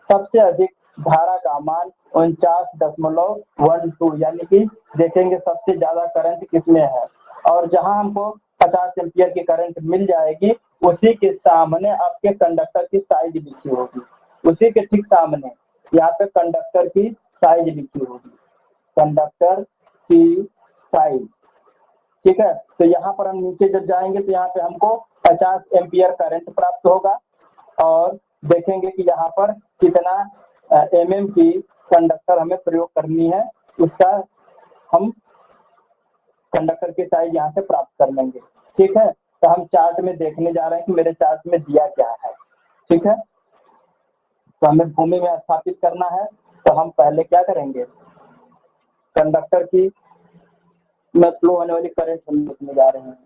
सबसे अधिक धारा का मान 49.12, यानी कि देखेंगे सबसे ज्यादा करंट किसमें है, और जहां हमको 50 एम्पियर की करंट मिल जाएगी उसी के सामने आपके कंडक्टर की साइज लिखी होगी, उसी के ठीक सामने यहाँ पे कंडक्टर की साइज लिखी होगी, कंडक्टर की साइज, ठीक है। तो यहाँ पर हम नीचे जब जाएंगे तो यहाँ पे हमको 50 एम्पियर करंट प्राप्त होगा, और देखेंगे कि यहाँ पर कितना एमएम की कंडक्टर हमें प्रयोग करनी है, उसका हम कंडक्टर की साइज यहाँ से प्राप्त कर लेंगे, ठीक है। तो हम चार्ट में देखने जा रहे हैं कि मेरे चार्ट में दिया क्या है, ठीक है। तो हमें भूमि में स्थापित करना है, तो हम पहले क्या करेंगे, कंडक्टर की में फ्लो होने वाली करंट हम देखने जा रहे हैं।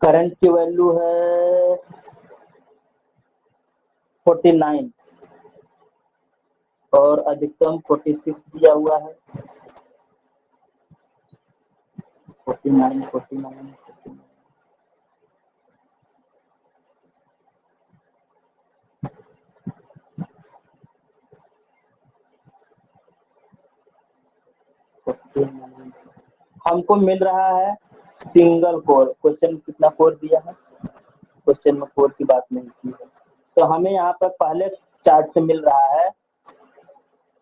करंट की वैल्यू है 49 और अधिकतम 46 दिया हुआ है, 49। हमको मिल रहा है सिंगल कोर, क्वेश्चन कितना कोर दिया है, क्वेश्चन में कोर की बात नहीं की है, तो हमें यहाँ पर पहले चार्ट से मिल रहा है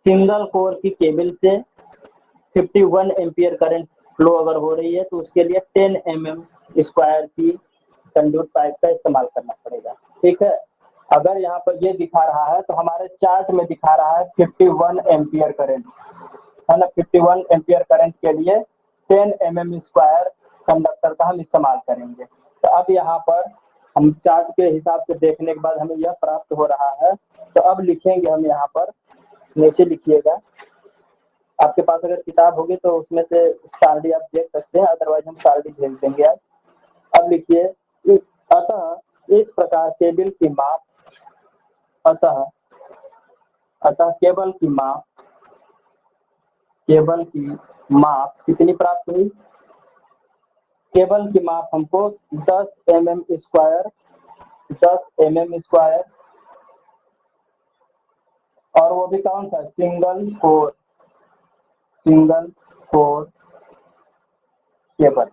सिंगल कोर की केबल से 51 एम्पियर करंट फ्लो अगर हो रही है तो उसके लिए 10 mm स्क्वायर की कंडक्टर पाइप का इस्तेमाल करना पड़ेगा, ठीक है। अगर यहाँ पर ये दिखा रहा है तो हमारे चार्ट में दिखा रहा है 51 एम्पियर करंट, है ना। 51 एम्पियर करंट के लिए 10 mm स्क्वायर कंडक्टर का हम इस्तेमाल करेंगे। तो अब यहाँ पर हम चार्ट के हिसाब से देखने के बाद हमें यह प्राप्त हो रहा है, तो अब लिखेंगे हम यहाँ पर, नीचे लिखिएगा, आपके पास अगर किताब होगी तो उसमें से सारणी आप देख सकते हैं, अदरवाइज हम सारणी भेज देंगे आज। अब लिखिए, अतः इस प्रकार केबल की माप, अतः केबल की माप कितनी प्राप्त हुई, केबल की माप हमको 10 mm स्क्वायर और वो भी कौन सा, सिंगल कोर केबल।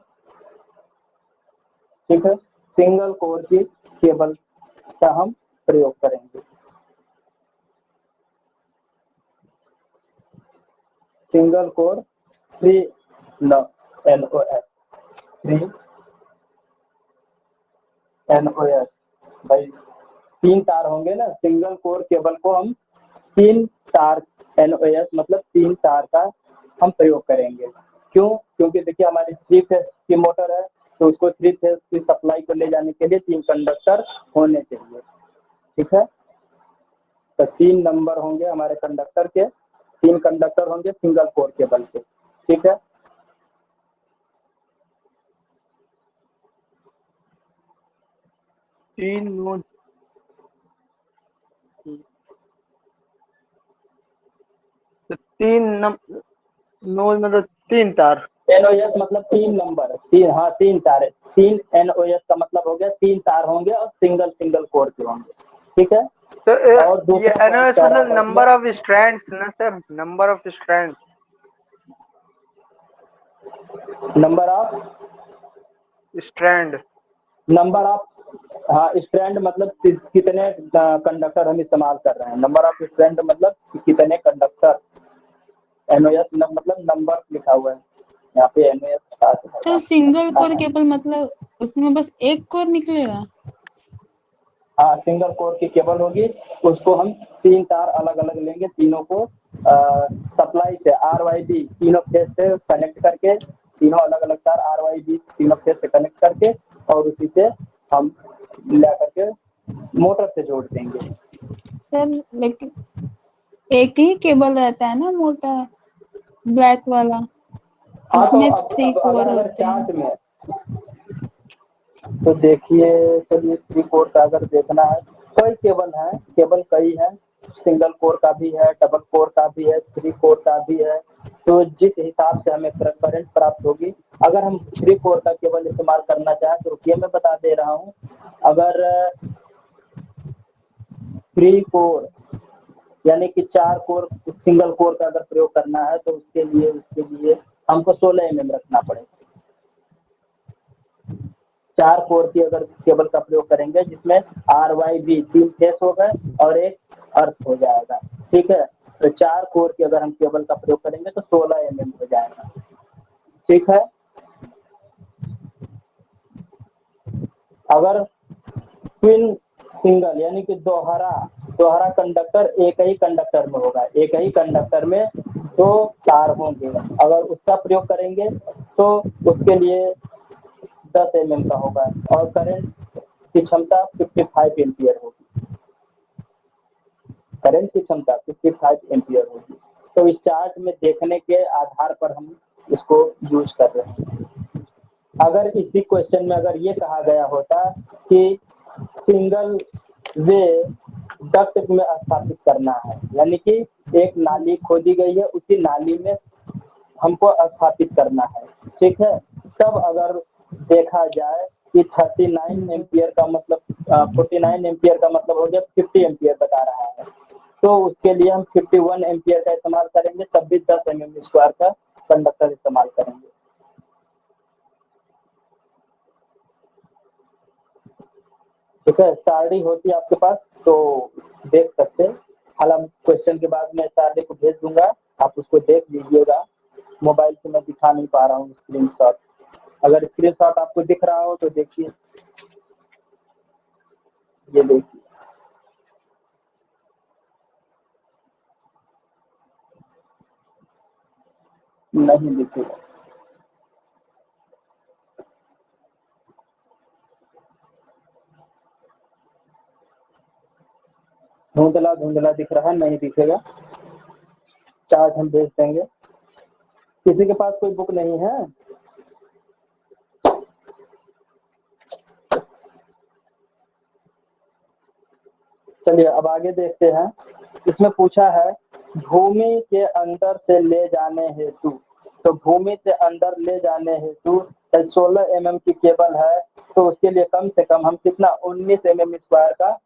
ठीक है, सिंगल कोर की केबल का हम प्रयोग करेंगे। सिंगल कोर 3 NOS, 3 NOS भाई 3 तार होंगे ना, सिंगल कोर केबल को हम 3 तार NOS मतलब 3 तार का हम प्रयोग करेंगे। क्यों? क्योंकि देखिए हमारी 3 फेज की मोटर है, तो उसको 3 फेज की सप्लाई को ले जाने के लिए 3 कंडक्टर होने चाहिए। ठीक है, तो 3 नंबर होंगे हमारे कंडक्टर के, 3 कंडक्टर होंगे सिंगल कोर केबल के। ठीक है, तीन नोड नोड मतलब 3 तार। NOS मतलब 3 नंबर, 3 तार है, 3 NOS का मतलब हो गया 3 तार होंगे और सिंगल कोर के होंगे। ठीक है, तो और ये दूसरा एनओएस कह रहा मतलब था नंबर ऑफ स्ट्रैंड्स ना sir, number of strands. Number of हाँ स्ट्रैंड मतलब कितने कंडक्टर हम इस्तेमाल कर रहे हैं। नंबर ऑफ स्ट्रैंड मतलब कितने कंडक्टर। NOS मतलब नंबर लिखा हुआ है यहाँ पे, NOS तो सिंगल कोर केबल मतलब उसमें बस एक कोर निकलेगा। हाँ, सिंगल कोर की केबल होगी, उसको हम 3 तार अलग अलग लेंगे, तीनों को सप्लाई से RYB तीनों फेज से कनेक्ट करके, तीनों अलग अलग तार RYB तीनों फेज से कनेक्ट करके और उसी से हम ला करके मोटर से जोड़ देंगे। सर लेकिन एक ही केबल रहता है ना मोटा ब्लैक वाला, हाँ, तो उसमें अब 3 कोर अगर होते हैं। चार्ट में तो देखिए, चलिए 3 कोर का अगर देखना है, कई केबल कई है, सिंगल कोर का भी है, डबल कोर का भी है, 3 कोर का भी है। तो जिस हिसाब से हमें करंट प्राप्त होगी, अगर हम 3 कोर का केबल इस्तेमाल करना चाहें तो रुकिए मैं बता दे रहा हूँ। अगर 3 कोर यानी कि 4 कोर सिंगल कोर का अगर प्रयोग करना है तो उसके लिए हमको 16 mm रखना पड़ेगा। 4 कोर की अगर केबल का प्रयोग करेंगे जिसमें RYB 3 फेस हो गए और एक अर्थ हो जाएगा। ठीक है, तो 4 कोर की अगर हम केबल का प्रयोग करेंगे तो 16 mm हो जाएगा। ठीक है, अगर ट्विन सिंगल यानी कि दोहरा कंडक्टर एक ही कंडक्टर में होगा, एक ही कंडक्टर में 2 तार होंगे, अगर उसका प्रयोग करेंगे तो उसके लिए 10 mm का होगा और करंट की क्षमता 55 एम्पियर होगी। करंट की क्षमता 55 एम्पियर होगी। तो इस चार्ट में देखने के आधार पर हम इसको यूज कर रहे हैं। अगर इसी क्वेश्चन में अगर ये कहा गया होता कि सिंगल वे डक्ट में स्थापित करना है, यानी कि एक नाली खोदी गई है, उसी नाली में हमको स्थापित करना है। ठीक है, तब अगर देखा जाए कि 39 एम्पियर का मतलब 49 एम्पियर का मतलब हो गया 50 एम्पियर बता रहा है, तो उसके लिए हम 51 एम्पियर का इस्तेमाल करेंगे, तब भी 10 mm² का कंडक्टर इस्तेमाल करेंगे। ठीक है, सारणी होती है आपके पास तो देख सकते हैं। हालांकि क्वेश्चन के बाद मैं सारणी को भेज दूंगा, आप उसको देख लीजिएगा। मोबाइल से मैं दिखा नहीं पा रहा हूँ स्क्रीनशॉट, अगर स्क्रीनशॉट आपको दिख रहा हो तो देखिए, ये देखिए, नहीं दिखेगा। धुंधला धुंधला दिख रहा है, नहीं दिखेगा। चार्ट हम भेज देंगे। किसी के पास कोई बुक नहीं है? चलिए अब आगे देखते हैं। इसमें पूछा है भूमि के अंदर से ले जाने हेतु, तो भूमि से अंदर ले जाने हेतु 16 mm की केबल है, तो उसके लिए कम से कम हम कितना 19 mm² का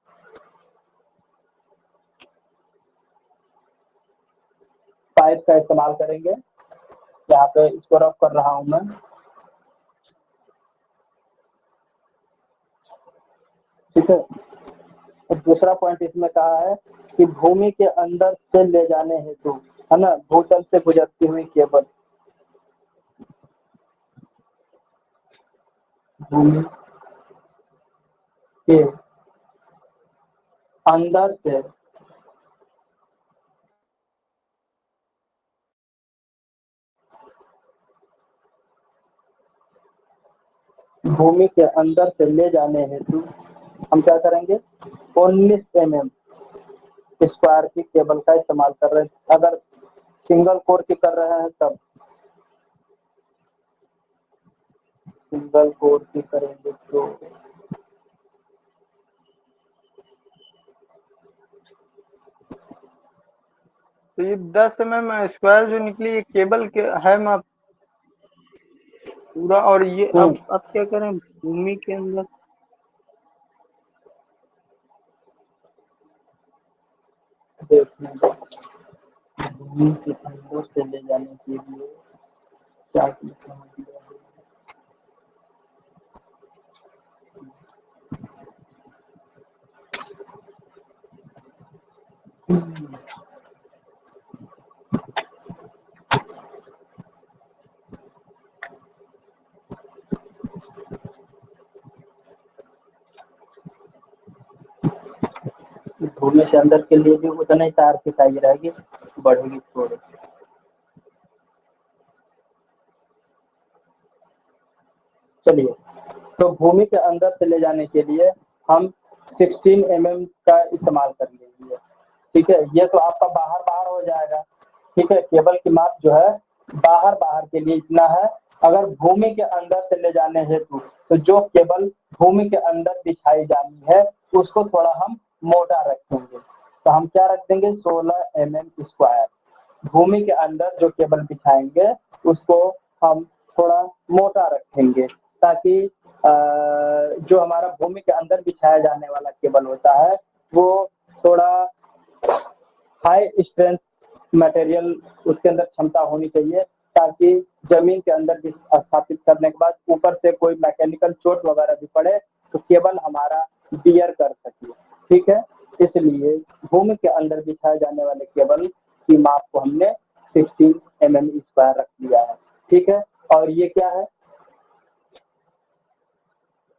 पाइप का इस्तेमाल करेंगे। यहाँ पे इसको रफ कर रहा हूं मैं। ठीक है, तो दूसरा पॉइंट इसमें कहा है कि भूमि के अंदर से ले जाने हेतु, है ना, भूतल से गुजरती हुई केबल भूमि के अंदर से भूमि के अंदर से ले जाने हेतु हम क्या करेंगे, 19 mm स्क्वायर की केबल का इस्तेमाल कर रहे हैं। अगर सिंगल कोर की कर रहे हैं तब सिंगल कोर की करेंगे तो ये 10 mm स्क्वायर जो निकली ये केबल के है माप पूरा। और ये अब क्या करें भूमि के अंदर, देखिए भूमि के अंदर से ले जाने के लिए क्या लिखा है? भूमि से अंदर के लिए भी उतना ही तार की साइज रहेगी, बढ़ेगी थोड़ी। चलिए, तो भूमि के अंदर से ले जाने के लिए हम 16 mm का इस्तेमाल कर लेंगे। ठीक है, ये तो आपका बाहर बाहर हो जाएगा। ठीक है, केबल की माप जो है बाहर बाहर के लिए इतना है। अगर भूमि के अंदर से ले जाने हेतु तो जो केबल भूमि के अंदर बिछाई जानी है उसको थोड़ा हम मोटा रखेंगे। तो हम क्या रख देंगे, 16 mm स्क्वायर। भूमि के अंदर जो केबल बिछाएंगे उसको हम थोड़ा मोटा रखेंगे ताकि जो हमारा भूमि के अंदर बिछाया जाने वाला केबल होता है वो थोड़ा हाई स्ट्रेंथ मटेरियल उसके अंदर क्षमता होनी चाहिए, ताकि जमीन के अंदर स्थापित करने के बाद ऊपर से कोई मैकेनिकल चोट वगैरह भी पड़े तो केबल हमारा बियर कर सके। ठीक है, इसलिए भूमि के अंदर बिछाए जाने वाले केबल की माप को हमने 16 mm स्क्वायर रख लिया है। ठीक है, और ये क्या है,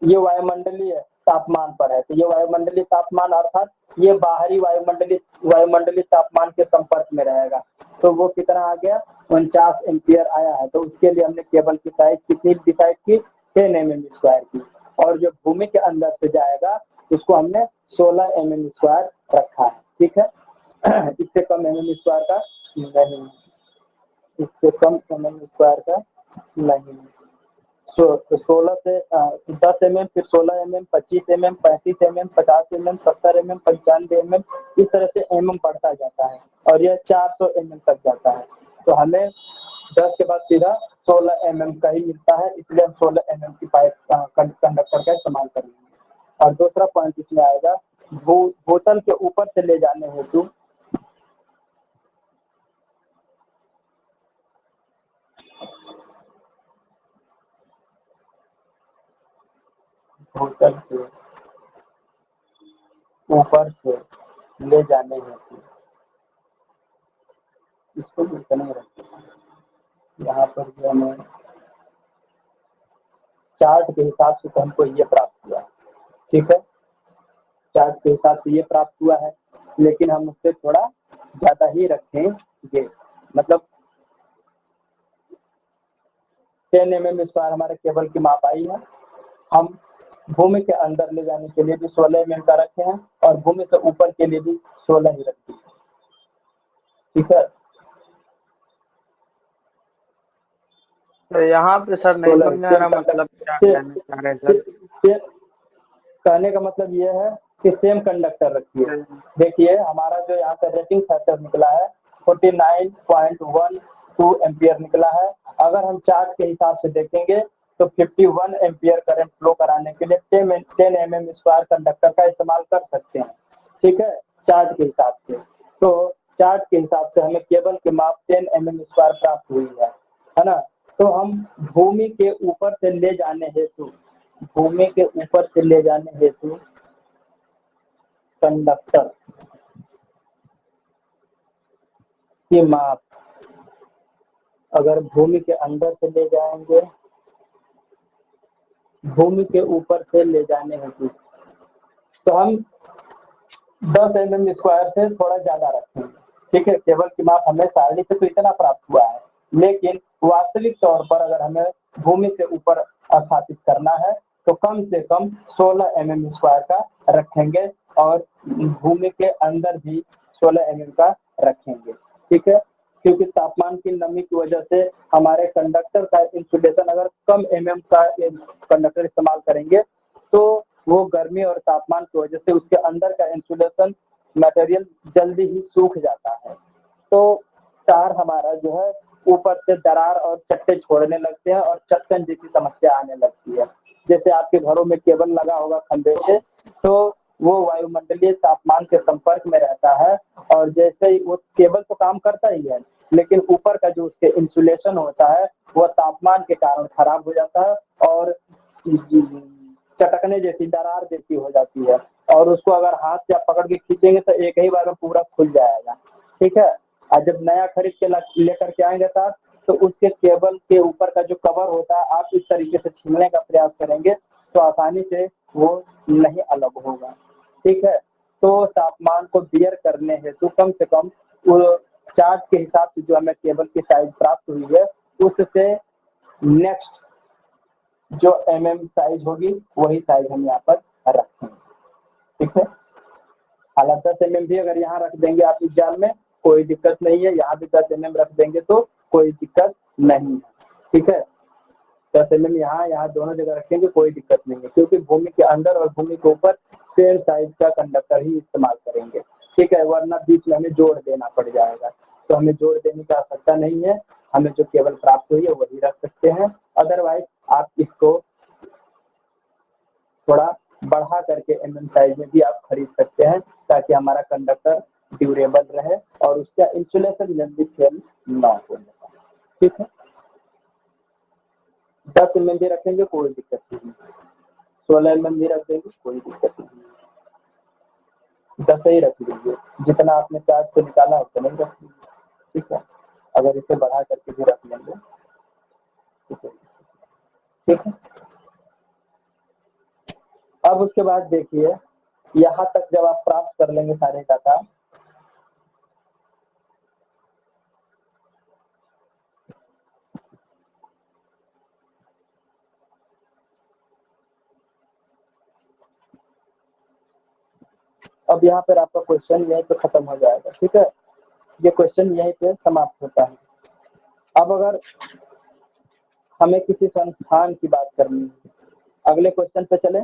ये वायुमंडलीय तापमान पर है। तो ये वायुमंडलीय तापमान अर्थात ये बाहरी वायुमंडलीय तापमान के संपर्क में रहेगा। तो वो कितना आ गया, 49 एम्पियर आया है। तो उसके लिए हमने केबल की साइज कितनी डिसाइड की, 10 mm स्क्वायर की। और जो भूमि के अंदर से जाएगा उसको हमने 16 mm स्क्वायर रखा है। ठीक है, इससे कम mm स्क्वायर का नहीं, इससे कम mm स्क्वायर का नहीं। 16 से 10 mm, फिर 16 mm, 25 mm, 35 mm, 50 mm, 70 mm, 95 mm, इस तरह से mm बढ़ता जाता है और यह 400 mm तक जाता है। तो हमें 10 के बाद सीधा 16 mm का ही मिलता है, इसलिए हम 16 mm की पाइप कंडक्टर का इस्तेमाल करेंगे। और दूसरा पॉइंट इसमें आएगा, बोतल के ऊपर से ले जाने हेतु बोतल के ऊपर से ले जाने हेतु इसको भी इतना ही रखते हैं। यहाँ पर जो हमें चार्ट के हिसाब से तो हमको ये प्राप्त हुआ। ठीक है, चार्ट के हिसाब से ये प्राप्त हुआ है, लेकिन हम उससे थोड़ा ज्यादा ही रखेंगे। मतलब 10 mm स्क्वायर हमारे केबल की माप आई है। हम भूमि के अंदर ले जाने के लिए भी 16 mm का रखे हैं और भूमि से ऊपर के लिए भी 16 ही रखते हैं। ठीक है, तो यहाँ पे सर नहीं समझ आ रहा, मतलब क्या कहना चाह रहे हैं सर? कहने का मतलब ये है कि सेम कंडक्टर रखिए। देखिए हमारा जो यहाँ का रेटिंग फैक्टर निकला है 49.12 एम्पियर निकला है। अगर हम चार्ज के हिसाब से देखेंगे तो 51 एम्पियर करंट फ्लो कराने के लिए 10 mm स्क्वायर कंडक्टर का इस्तेमाल कर सकते हैं। ठीक है, चार्ज के हिसाब से। तो चार्ट के हिसाब से हमें केबल की माप 10 mm स्क्वायर प्राप्त हुई है ना। तो हम भूमि के ऊपर से ले जाने हेतु कंडक्टर की माप अगर भूमि के अंदर से ले जाएंगे, भूमि के ऊपर से ले जाने हेतु, तो हम 10 mm स्क्वायर से थोड़ा ज्यादा रखेंगे। ठीक है, केबल की माप हमें सारणी से तो इतना प्राप्त हुआ है, लेकिन वास्तविक तौर पर अगर हमें भूमि से ऊपर स्थापित करना है तो कम से कम 16 mm स्क्वायर का रखेंगे और भूमि के अंदर भी 16 mm का रखेंगे। ठीक है, क्योंकि तापमान की नमी की वजह से हमारे कंडक्टर का इंसुलेशन अगर कम mm का कंडक्टर इस्तेमाल करेंगे तो वो गर्मी और तापमान की वजह से उसके अंदर का इंसुलेशन मटेरियल जल्दी ही सूख जाता है, तो तार हमारा जो है ऊपर से दरार और चट्टे छोड़ने लगते हैं और चटकन जैसी समस्या आने लगती है। जैसे आपके घरों में केबल लगा होगा खंभे से, तो वो वायुमंडलीय तापमान के संपर्क में रहता है और जैसे ही वो केबल तो काम करता ही है, लेकिन ऊपर का जो उसके इंसुलेशन होता है वो तापमान के कारण खराब हो जाता है और चटकने जैसी दरार जैसी हो जाती है और उसको अगर हाथ से आप पकड़ के खींचेंगे तो एक ही बार में पूरा खुल जाएगा। ठीक है, और जब नया खरीद के लेकर के आएंगे साथ तो उसके केबल के ऊपर का जो कवर होता है आप इस तरीके से छीलने का प्रयास करेंगे तो आसानी से वो नहीं अलग होगा। ठीक है, तो तापमान को बियर करने हेतु कम से कम वो चार्ट के हिसाब से जो हमें केबल की साइज प्राप्त हुई है उससे नेक्स्ट जो साइज होगी वही साइज हम यहाँ पर रखेंगे। ठीक है, हालांकि 10 mm भी अगर यहाँ रख देंगे आप इस जाल में कोई दिक्कत नहीं है, यहाँ भी 10 mm रख देंगे तो कोई दिक्कत नहीं है। ठीक है, 10 mm यहाँ दोनों जगह रखेंगे कोई दिक्कत नहीं है, क्योंकि भूमि के अंदर और भूमि के ऊपर सेम साइज का कंडक्टर ही इस्तेमाल करेंगे। ठीक है, वरना बीच में हमें जोड़ देना पड़ जाएगा, तो हमें जोड़ देने की आवश्यकता नहीं है, हमें जो केबल प्राप्त हुई है वही रख सकते हैं। अदरवाइज आप इसको थोड़ा बढ़ा करके mm साइज में भी आप खरीद सकते हैं ताकि हमारा कंडक्टर ड्यूरेबल रहे और उसका इंसुलेशन जल्दी फेल ना हो। ठीक है, 10 mm भी रखेंगे कोई दिक्कत नहीं, 16 mm भी रख देंगे कोई दिक्कत नहीं, 10 ही रख लीजिए, जितना आपने चार्ज से निकाला उतना ही रख लीजिए। ठीक है, अगर इसे बढ़ा करके भी रख लेंगे ठीक है। अब उसके बाद देखिए यहाँ तक जब आप प्राप्त कर लेंगे सारे डाटा, अब यहाँ पर आपका क्वेश्चन यहीं पे खत्म हो जाएगा। ठीक है, ये क्वेश्चन यहीं पे समाप्त होता है। अब अगर हमें किसी संस्थान की बात करनी है, अगले क्वेश्चन पे चले।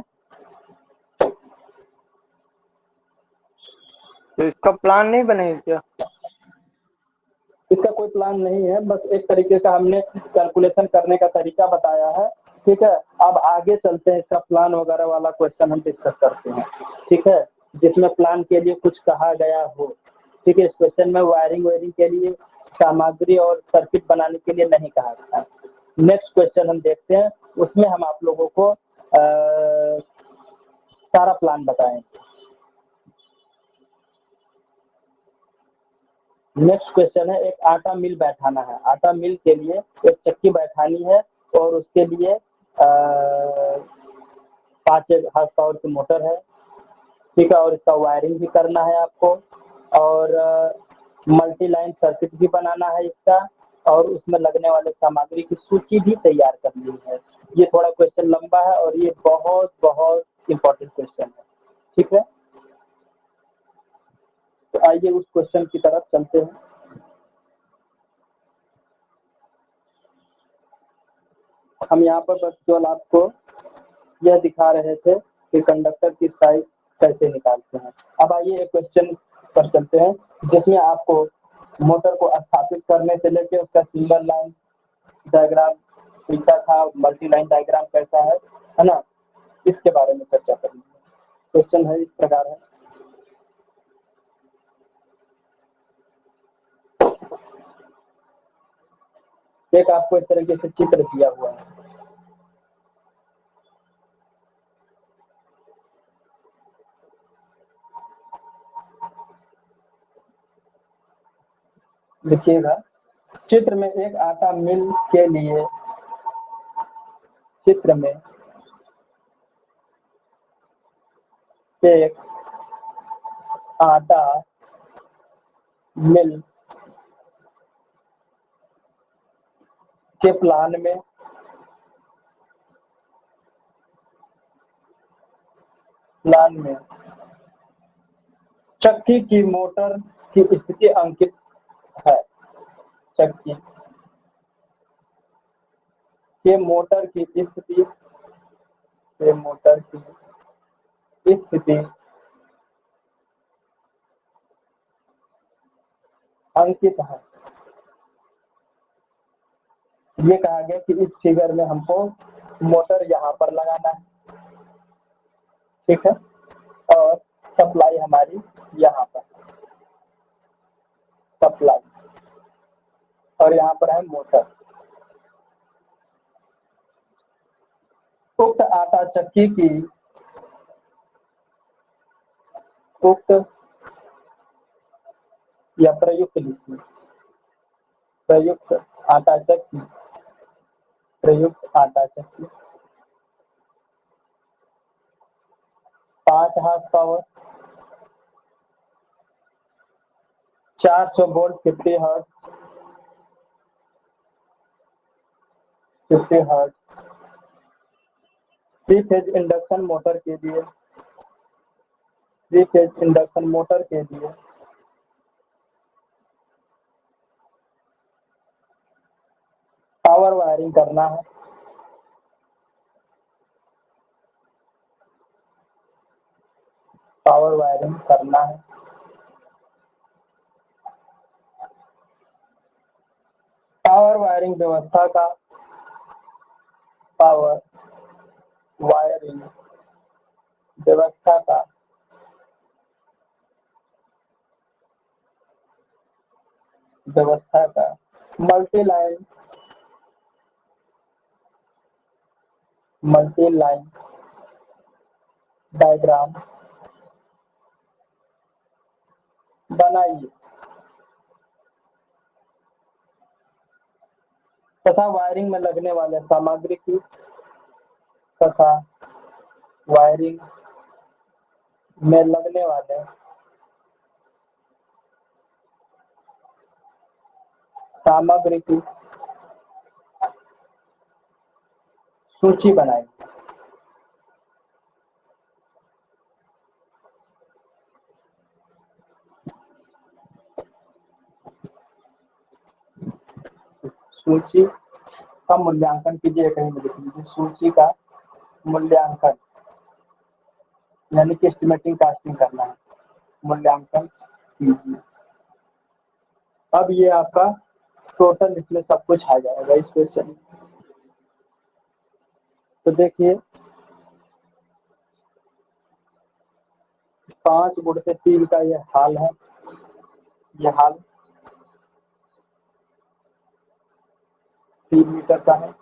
तो इसका प्लान नहीं बनेगा क्या? इसका कोई प्लान नहीं है, बस एक तरीके का हमने कैलकुलेशन करने का तरीका बताया है। ठीक है, अब आगे चलते हैं, इसका प्लान वगैरह वाला क्वेश्चन हम डिस्कस करते हैं। ठीक है, जिसमें प्लान के लिए कुछ कहा गया हो। ठीक है, इस क्वेश्चन में वायरिंग के लिए सामग्री और सर्किट बनाने के लिए नहीं कहा गया है। नेक्स्ट क्वेश्चन हम देखते हैं, उसमें हम आप लोगों को सारा प्लान बताएंगे। नेक्स्ट क्वेश्चन है, एक आटा मिल बैठाना है। आटा मिल के लिए एक चक्की बैठानी है और उसके लिए 5 हार्स पावर की मोटर है। ठीक है, और इसका वायरिंग भी करना है आपको और मल्टी लाइन सर्किट भी बनाना है इसका, और उसमें लगने वाले सामग्री की सूची भी तैयार करनी है। ये थोड़ा क्वेश्चन लंबा है और ये बहुत बहुत इम्पोर्टेंट क्वेश्चन है। ठीक है, तो आइए उस क्वेश्चन की तरफ चलते हैं। हम यहाँ पर बस केवल आपको यह दिखा रहे थे कि कंडक्टर की साइज कैसे निकालते हैं। अब आइए एक क्वेश्चन पर चलते हैं जिसमें आपको मोटर को स्थापित करने से लेकर उसका सिंगल लाइन डायग्राम कैसा था, मल्टी लाइन डायग्राम कैसा है ना, इसके बारे में चर्चा करेंगे। क्वेश्चन है इस प्रकार है, एक आपको इस तरीके से चित्र दिया हुआ है। लिखिएगा, चित्र में एक आटा मिल के लिए, चित्र में एक आटा मिल के प्लान में चक्की की मोटर की स्थिति अंकित है। चक्की के मोटर की स्थिति अंकित है। ये कहा गया कि इस फिगर में हमको मोटर यहाँ पर लगाना है, ठीक है, और सप्लाई हमारी यहाँ पर, सप्लाई, और यहाँ पर है मोटर। उक्त आटा चक्की की उक्त या प्रयुक्त लिखिए, प्रयुक्त आटा चक्की 5 horse power, 400 volt 50 hertz, 3 phase induction motor के लिए, पावर वायरिंग करना है। पावर वायरिंग व्यवस्था का मल्टी लाइन डायग्राम बनाइए तथा वायरिंग में लगने वाले सामग्री की सूची बनाइए। सूची का मूल्यांकन कीजिए, कहीं भी लिख लीजिए, सूची का मूल्यांकन, यानी कि एस्टिमेटिंग कास्टिंग करना है, मूल्यांकन कीजिए। अब ये आपका टोटल इसमें सब कुछ आ जाएगा इस क्वेश्चन में। तो देखिए 5 गुण से 3 का ये हाल है, ये हाल 3 मीटर का है,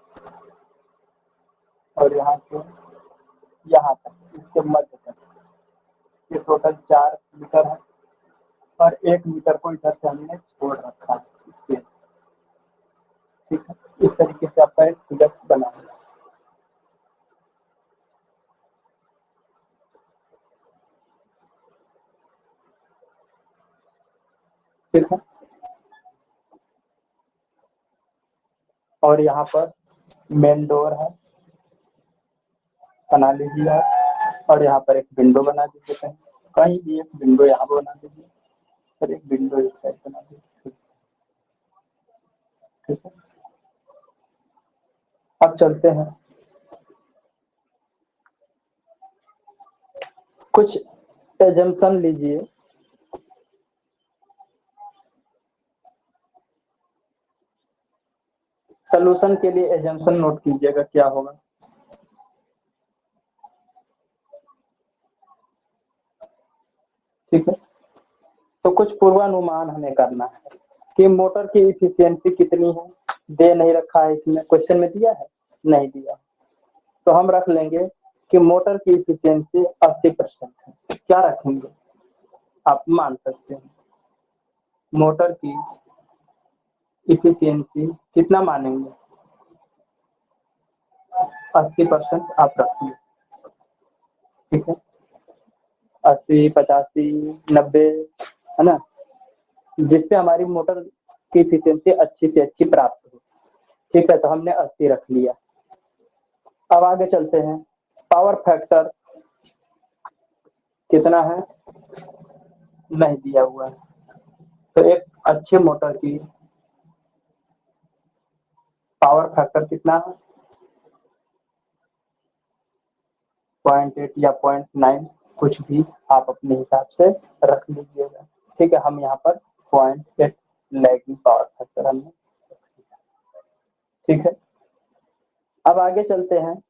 और यहाँ से यहाँ तक, इसके मध्य तक ये टोटल 4 मीटर है, और 1 मीटर को इधर से हमने छोड़ रखा है, ठीक है। इस तरीके से आपका एक फिगर बना है, ठीक है। और यहाँ पर मेन डोर है, बना लीजिए आप, और यहाँ पर एक विंडो बना दीजिए, कहीं भी एक विंडो यहाँ पर बना दीजिए, और एक विंडो इस साइड बना दीजिए, ठीक है। अब चलते हैं, कुछ एजम्पशन लीजिए। सॉल्यूशन के लिए एजम्पशन नोट कीजिएगा क्या होगा। ठीक है, तो कुछ पूर्वानुमान हमें करना है कि मोटर की इफिशियंसी कितनी है, दे नहीं रखा है, इसमें क्वेश्चन में दिया है, नहीं दिया, तो हम रख लेंगे कि मोटर की इफिशियंसी 80% है। क्या रखेंगे, आप मान सकते हैं मोटर की इफिशियंसी कितना मानेंगे, 80% आप रखिए, ठीक है, 80, 85, 90, है ना, जिससे हमारी मोटर की इफिशियंसी अच्छी से अच्छी प्राप्त हो। ठीक है, तो हमने 80 रख लिया। अब आगे चलते हैं, पावर फैक्टर कितना है, नहीं दिया हुआ है, तो एक अच्छे मोटर की पावर फैक्टर कितना है, 0.8 या 0.9, कुछ भी आप अपने हिसाब से रख लीजिएगा। ठीक है, हम यहाँ पर 0.8 लैगिंग पावर फैक्टर हमने, ठीक है। अब आगे चलते हैं,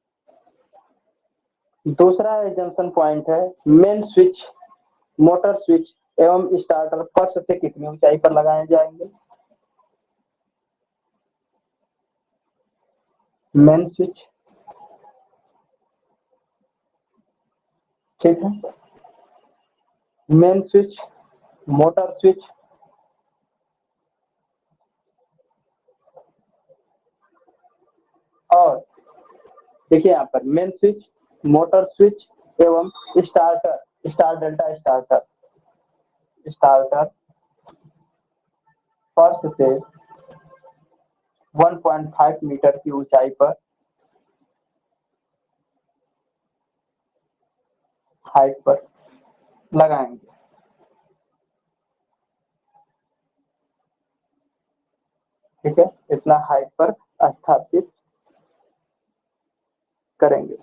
दूसरा एजम्पशन पॉइंट है, मेन स्विच, मोटर स्विच एवं स्टार्टर फर्श से कितनी ऊंचाई पर लगाए जाएंगे। मेन स्विच, ठीक है, मेन स्विच, मोटर स्विच और देखिए यहाँ पर मेन स्विच, मोटर स्विच एवं starter, star delta starter, starter फर्श से 1.5 मीटर की ऊंचाई पर, हाइट पर लगाएंगे। ठीक है, इतना हाइट पर स्थापित करेंगे,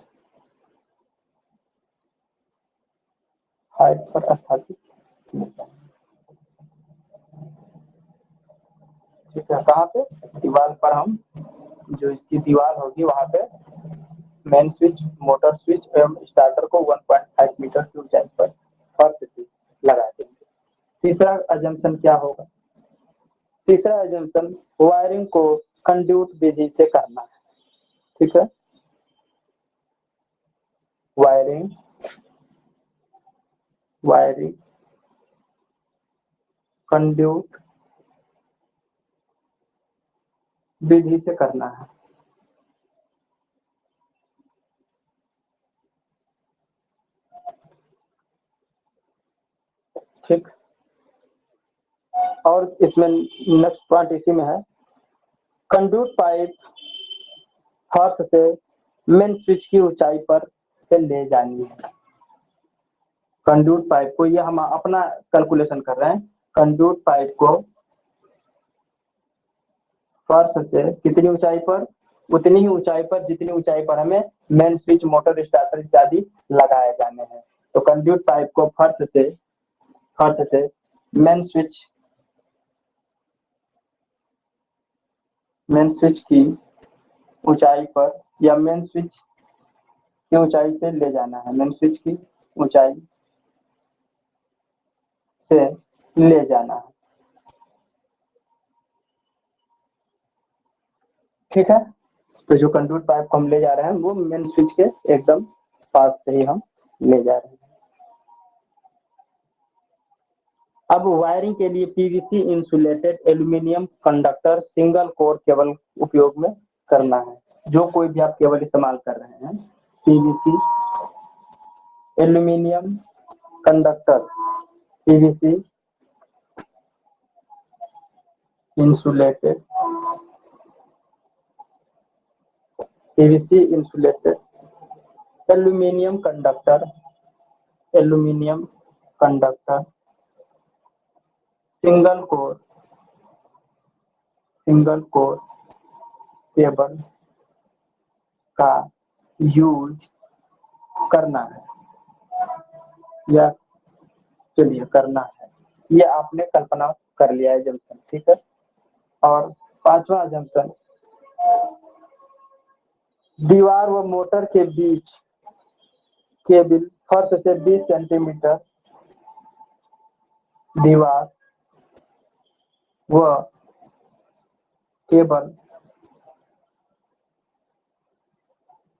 हाइट पर स्थापित, ठीक है, कहाँ पे, दीवार पर, हम जो इसकी दीवार होगी वहां पे मेन स्विच, मोटर स्विच एवं स्टार्टर को 1.5 मीटर की ऊंचाई पर फर्श से लगा देंगे। तीसरा अजम्पशन क्या होगा, तीसरा एजम्पशन वायरिंग को कंड्यूट विधि से करना है। ठीक है, वायरिंग कंड्यूट विधि से करना है। ठीक, और इसमें नेक्स्ट पॉइंट इसी में है, कंड्यूट पाइप फर्श से मेन स्विच की ऊंचाई पर से ले जानी है। कंड्यूट पाइप को, ये हम अपना कैलकुलेशन कर रहे हैं, कंड्यूट पाइप को फर्श से कितनी ऊंचाई पर, उतनी ही ऊंचाई पर जितनी ऊंचाई पर हमें मेन स्विच, मोटर, स्टार्टर इत्यादि लगाए जाने हैं। तो कंड्यूट पाइप को फर्श से मेन स्विच की ऊंचाई पर या मेन स्विच की ऊंचाई से ले जाना है, मेन स्विच की ऊंचाई से ले जाना है। ठीक है, तो जो कंड्यूट पाइप को हम ले जा रहे हैं वो मेन स्विच के एकदम पास से ही हम ले जा रहे हैं। अब वायरिंग के लिए PVC insulated aluminium conductor single core cable उपयोग में करना है। जो कोई भी आप केबल इस्तेमाल कर रहे हैं, PVC aluminium conductor, PVC insulated aluminium conductor single core cable का यूज करना है, या चलिए करना है, ये आपने कल्पना कर लिया है जंक्शन। ठीक है, और पांचवा जंक्शन, दीवार व मोटर के बीच केबल फर्श से 20 सेंटीमीटर, दीवार व केबल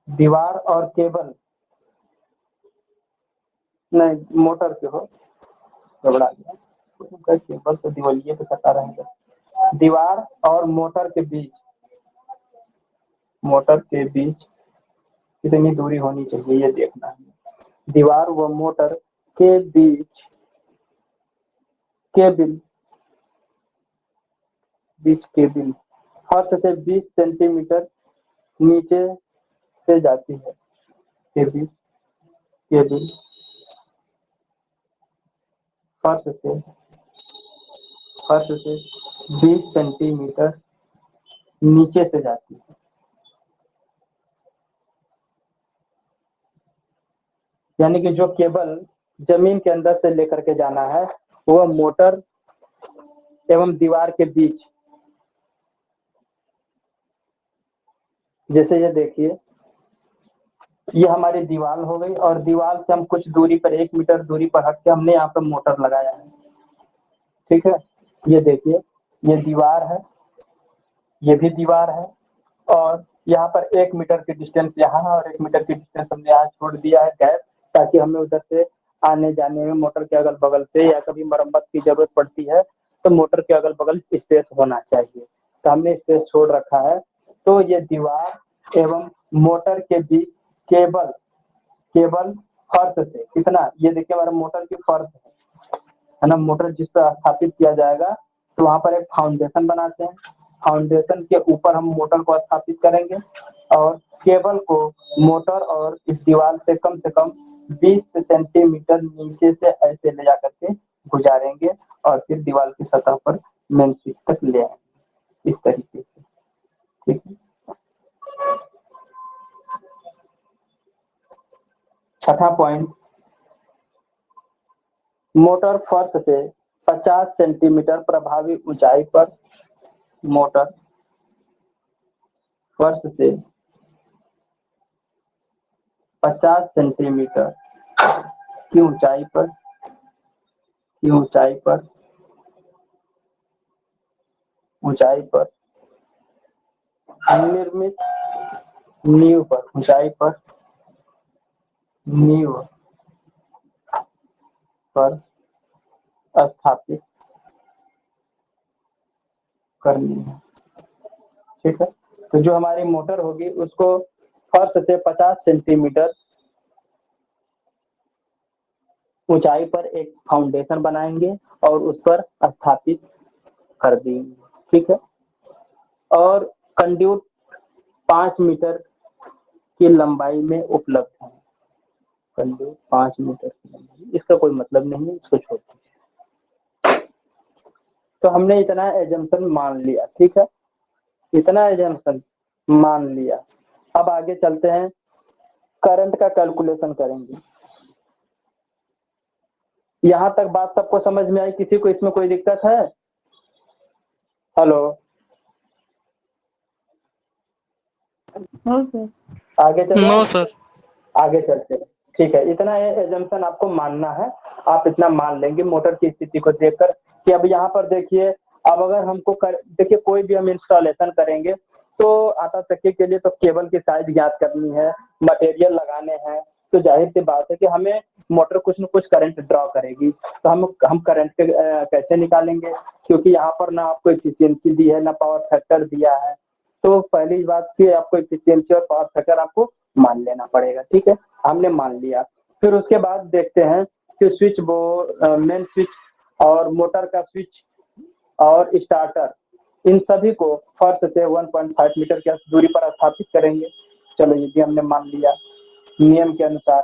दीवार और केबल, नहीं मोटर के हो, घबरा गया, केबल तो दिवालिये पे सटा रहेगा। दीवार और मोटर के बीच कितनी दूरी होनी चाहिए ये देखना है। दीवार व मोटर के बीच केबिल फर्श से 20 सेंटीमीटर नीचे से जाती है। केबिल फर्श से 20 सेंटीमीटर नीचे से जाती है। यानी कि जो केबल जमीन के अंदर से लेकर के जाना है वह मोटर एवं दीवार के बीच, जैसे ये देखिए ये हमारी दीवार हो गई और दीवार से हम कुछ दूरी पर 1 मीटर दूरी पर हट के हमने यहाँ पर मोटर लगाया है। ठीक है, ये देखिए ये दीवार है, ये भी दीवार है और यहाँ पर 1 मीटर की डिस्टेंस यहाँ है और 1 मीटर की डिस्टेंस हमने यहाँ छोड़ दिया है गैप, ताकि हमें उधर से आने जाने में मोटर के अगल बगल से या कभी मरम्मत की जरूरत पड़ती है तो मोटर के अगल बगल स्पेस होना चाहिए, तो हमने स्पेस छोड़ रखा है। तो ये दीवार एवं मोटर के बीच केबल फर्श से कितना, ये देखिए हमारा मोटर की फर्श है ना, मोटर जिस पर स्थापित किया जाएगा तो वहां पर एक फाउंडेशन बनाते हैं, फाउंडेशन के ऊपर हम मोटर को स्थापित करेंगे और केबल को मोटर और इस दीवार से कम 20 सेंटीमीटर नीचे से ऐसे ले जा करके गुजारेंगे और फिर दीवार की सतह पर मेन स्विच तक ले आएंगे, इस तरीके से। ठीक है, छठा पॉइंट, मोटर फर्श से 50 सेंटीमीटर प्रभावी ऊंचाई पर, मोटर फर्श से 50 सेंटीमीटर की ऊंचाई पर निर्मित नींव पर स्थापित करनी है। ठीक है, तो जो हमारी मोटर होगी उसको फर्श से 50 सेंटीमीटर ऊंचाई पर एक फाउंडेशन बनाएंगे और उस पर स्थापित कर देंगे। ठीक है, और कंड्यूट 5 मीटर की लंबाई में उपलब्ध है। कंड्यूट 5 मीटर की लंबाई, इसका कोई मतलब नहीं है, इसको छोड़ दीजिए। तो हमने इतना एजम्पशन मान लिया। ठीक है, इतना एजम्पशन मान लिया। अब आगे चलते हैं, करंट का कैलकुलेशन करेंगे। यहाँ तक बात सबको समझ में आई? किसी को इसमें कोई दिक्कत है? Hello, no sir. आगे चलो। No sir. आगे चलते हैं। ठीक है, इतना एजम्पशन आपको मानना है, आप इतना मान लेंगे मोटर की स्थिति को देखकर कि अब यहाँ पर देखिए, अब अगर हमको देखिए कोई भी हम इंस्टॉलेशन करेंगे तो आटा चक्की के लिए तो केबल की साइज ज्ञात करनी है, मटेरियल लगाने हैं, तो जाहिर सी बात है कि हमें मोटर कुछ न कुछ करंट ड्रॉ करेगी। तो हम करंट कैसे निकालेंगे, क्योंकि यहाँ पर ना आपको एफिशिएंसी दी है ना पावर फैक्टर दिया है। तो पहली बात की आपको एफिशिएंसी और पावर फैक्टर आपको मान लेना पड़ेगा। ठीक है, हमने मान लिया। फिर उसके बाद देखते हैं कि स्विच बोर्ड, मेन स्विच और मोटर का स्विच और स्टार्टर, इन सभी को फर्श से 1.5 मीटर की दूरी पर स्थापित करेंगे। चलो ये भी हमने मान लिया नियम के अनुसार।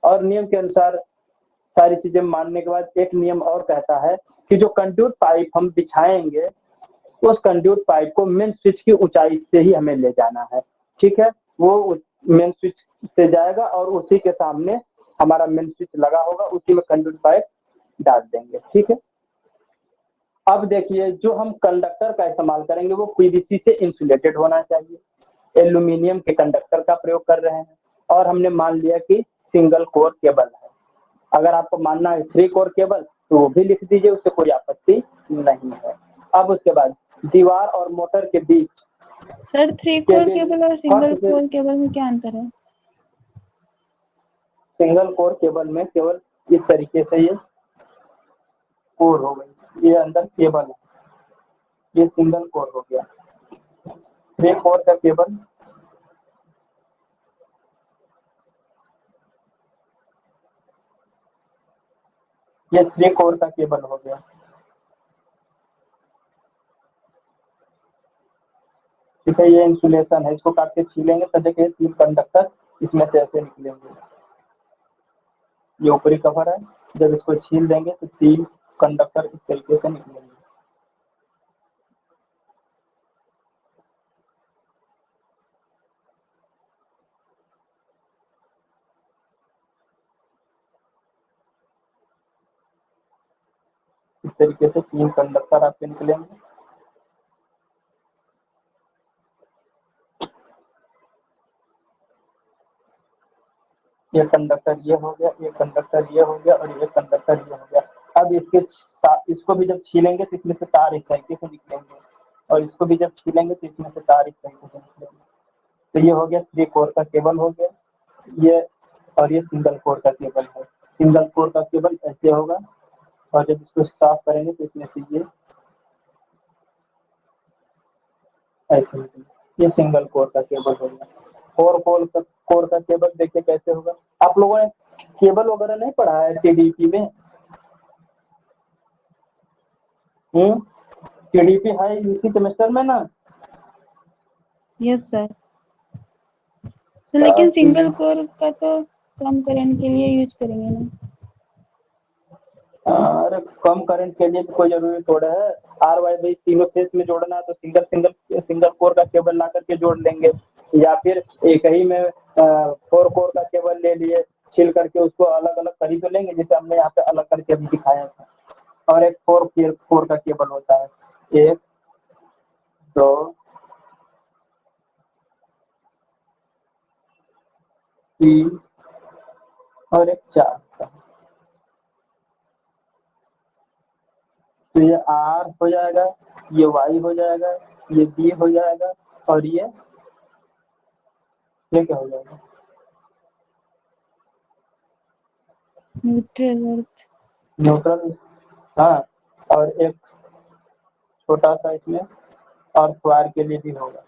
और नियम के अनुसार सारी चीजें मानने के बाद एक नियम और कहता है कि जो कंड्यूट पाइप हम बिछाएंगे उस कंड्यूट पाइप को मेन स्विच की ऊंचाई से ही हमें ले जाना है। ठीक है, वो मेन स्विच से जाएगा और उसी के सामने हमारा मेन स्विच लगा होगा, उसी में कंड्यूट पाइप डाल देंगे। ठीक है, अब देखिए जो हम कंडक्टर का इस्तेमाल करेंगे वो पीवीसी से इंसुलेटेड होना चाहिए, एल्यूमिनियम के कंडक्टर का प्रयोग कर रहे हैं और हमने मान लिया कि सिंगल कोर केबल है। अगर आपको मानना है 3 कोर केबल तो वो भी लिख दीजिए, उससे कोई आपत्ति नहीं है। अब उसके बाद दीवार और मोटर के बीच सर 3 कोर केबल और सिंगल कोर केबल में क्या अंतर है? सिंगल कोर केबल में केवल इस तरीके से ये कोर हो गई, ये अंदर केबल है, ये सिंगल कोर हो गया। 3 कोर का केबल ये 3 कोर का केबल हो गया। ठीक है, ये इंसुलेशन है, इसको काट के छीलेंगे तो देखिए 3 कंडक्टर इसमें से ऐसे निकलेंगे। ये ऊपरी कवर है, जब इसको छील देंगे तो 3 कंडक्टर इस तरीके से निकलेंगे। इस तरीके से 3 कंडक्टर आपके निकलेंगे। ये कंडक्टर ये हो गया, ये कंडक्टर ये हो गया और ये कंडक्टर ये हो गया। अब इसको भी जब छीलेंगे तो इसमें से तार इस तरीके से निकलेंगे और इसको भी जब छीलेंगे तो इसमें से तार इस तरीके से निकलेंगे। तो ये हो गया 3 कोर का केबल हो गया ये, और ये सिंगल कोर का केबल है। सिंगल कोर का केबल ऐसे होगा और जब इसको साफ करेंगे तो इसमें से ये ऐसे निकलेगा। ये सिंगल कोर का केबल हो गया। 4 कोर का केबल देखिए कैसे होगा। आप लोगों ने केबल वगैरह नहीं पढ़ा है टीडीपी में? टीडीपी है इसी सेमेस्टर में ना? Yes sir. तो लेकिन सिंगल कोर का तो कम करंट के लिए यूज करेंगे ना? अरे कम करंट के लिए तो कोई जरूरी थोड़ा है। आर वाई भाई तीनों फेस में जोड़ना है तो सिंगल कोर का केबल ला करके जोड़ लेंगे, या फिर एक ही में 4 कोर का केबल ले लिए, छिल करके उसको अलग अलग कर ही तो लेंगे, जैसे हमने यहाँ पे अलग करके अभी दिखाया था। और एक 4 कोर का केबल होता है, 1 2 3 और एक 4 का। तो ये आर हो जाएगा, ये वाई हो जाएगा, ये बी हो जाएगा और ये क्या हो जाएगा? न्यूट्रल। हाँ, और एक छोटा सा इसमें और स्क्वायर के लिए भी होगा।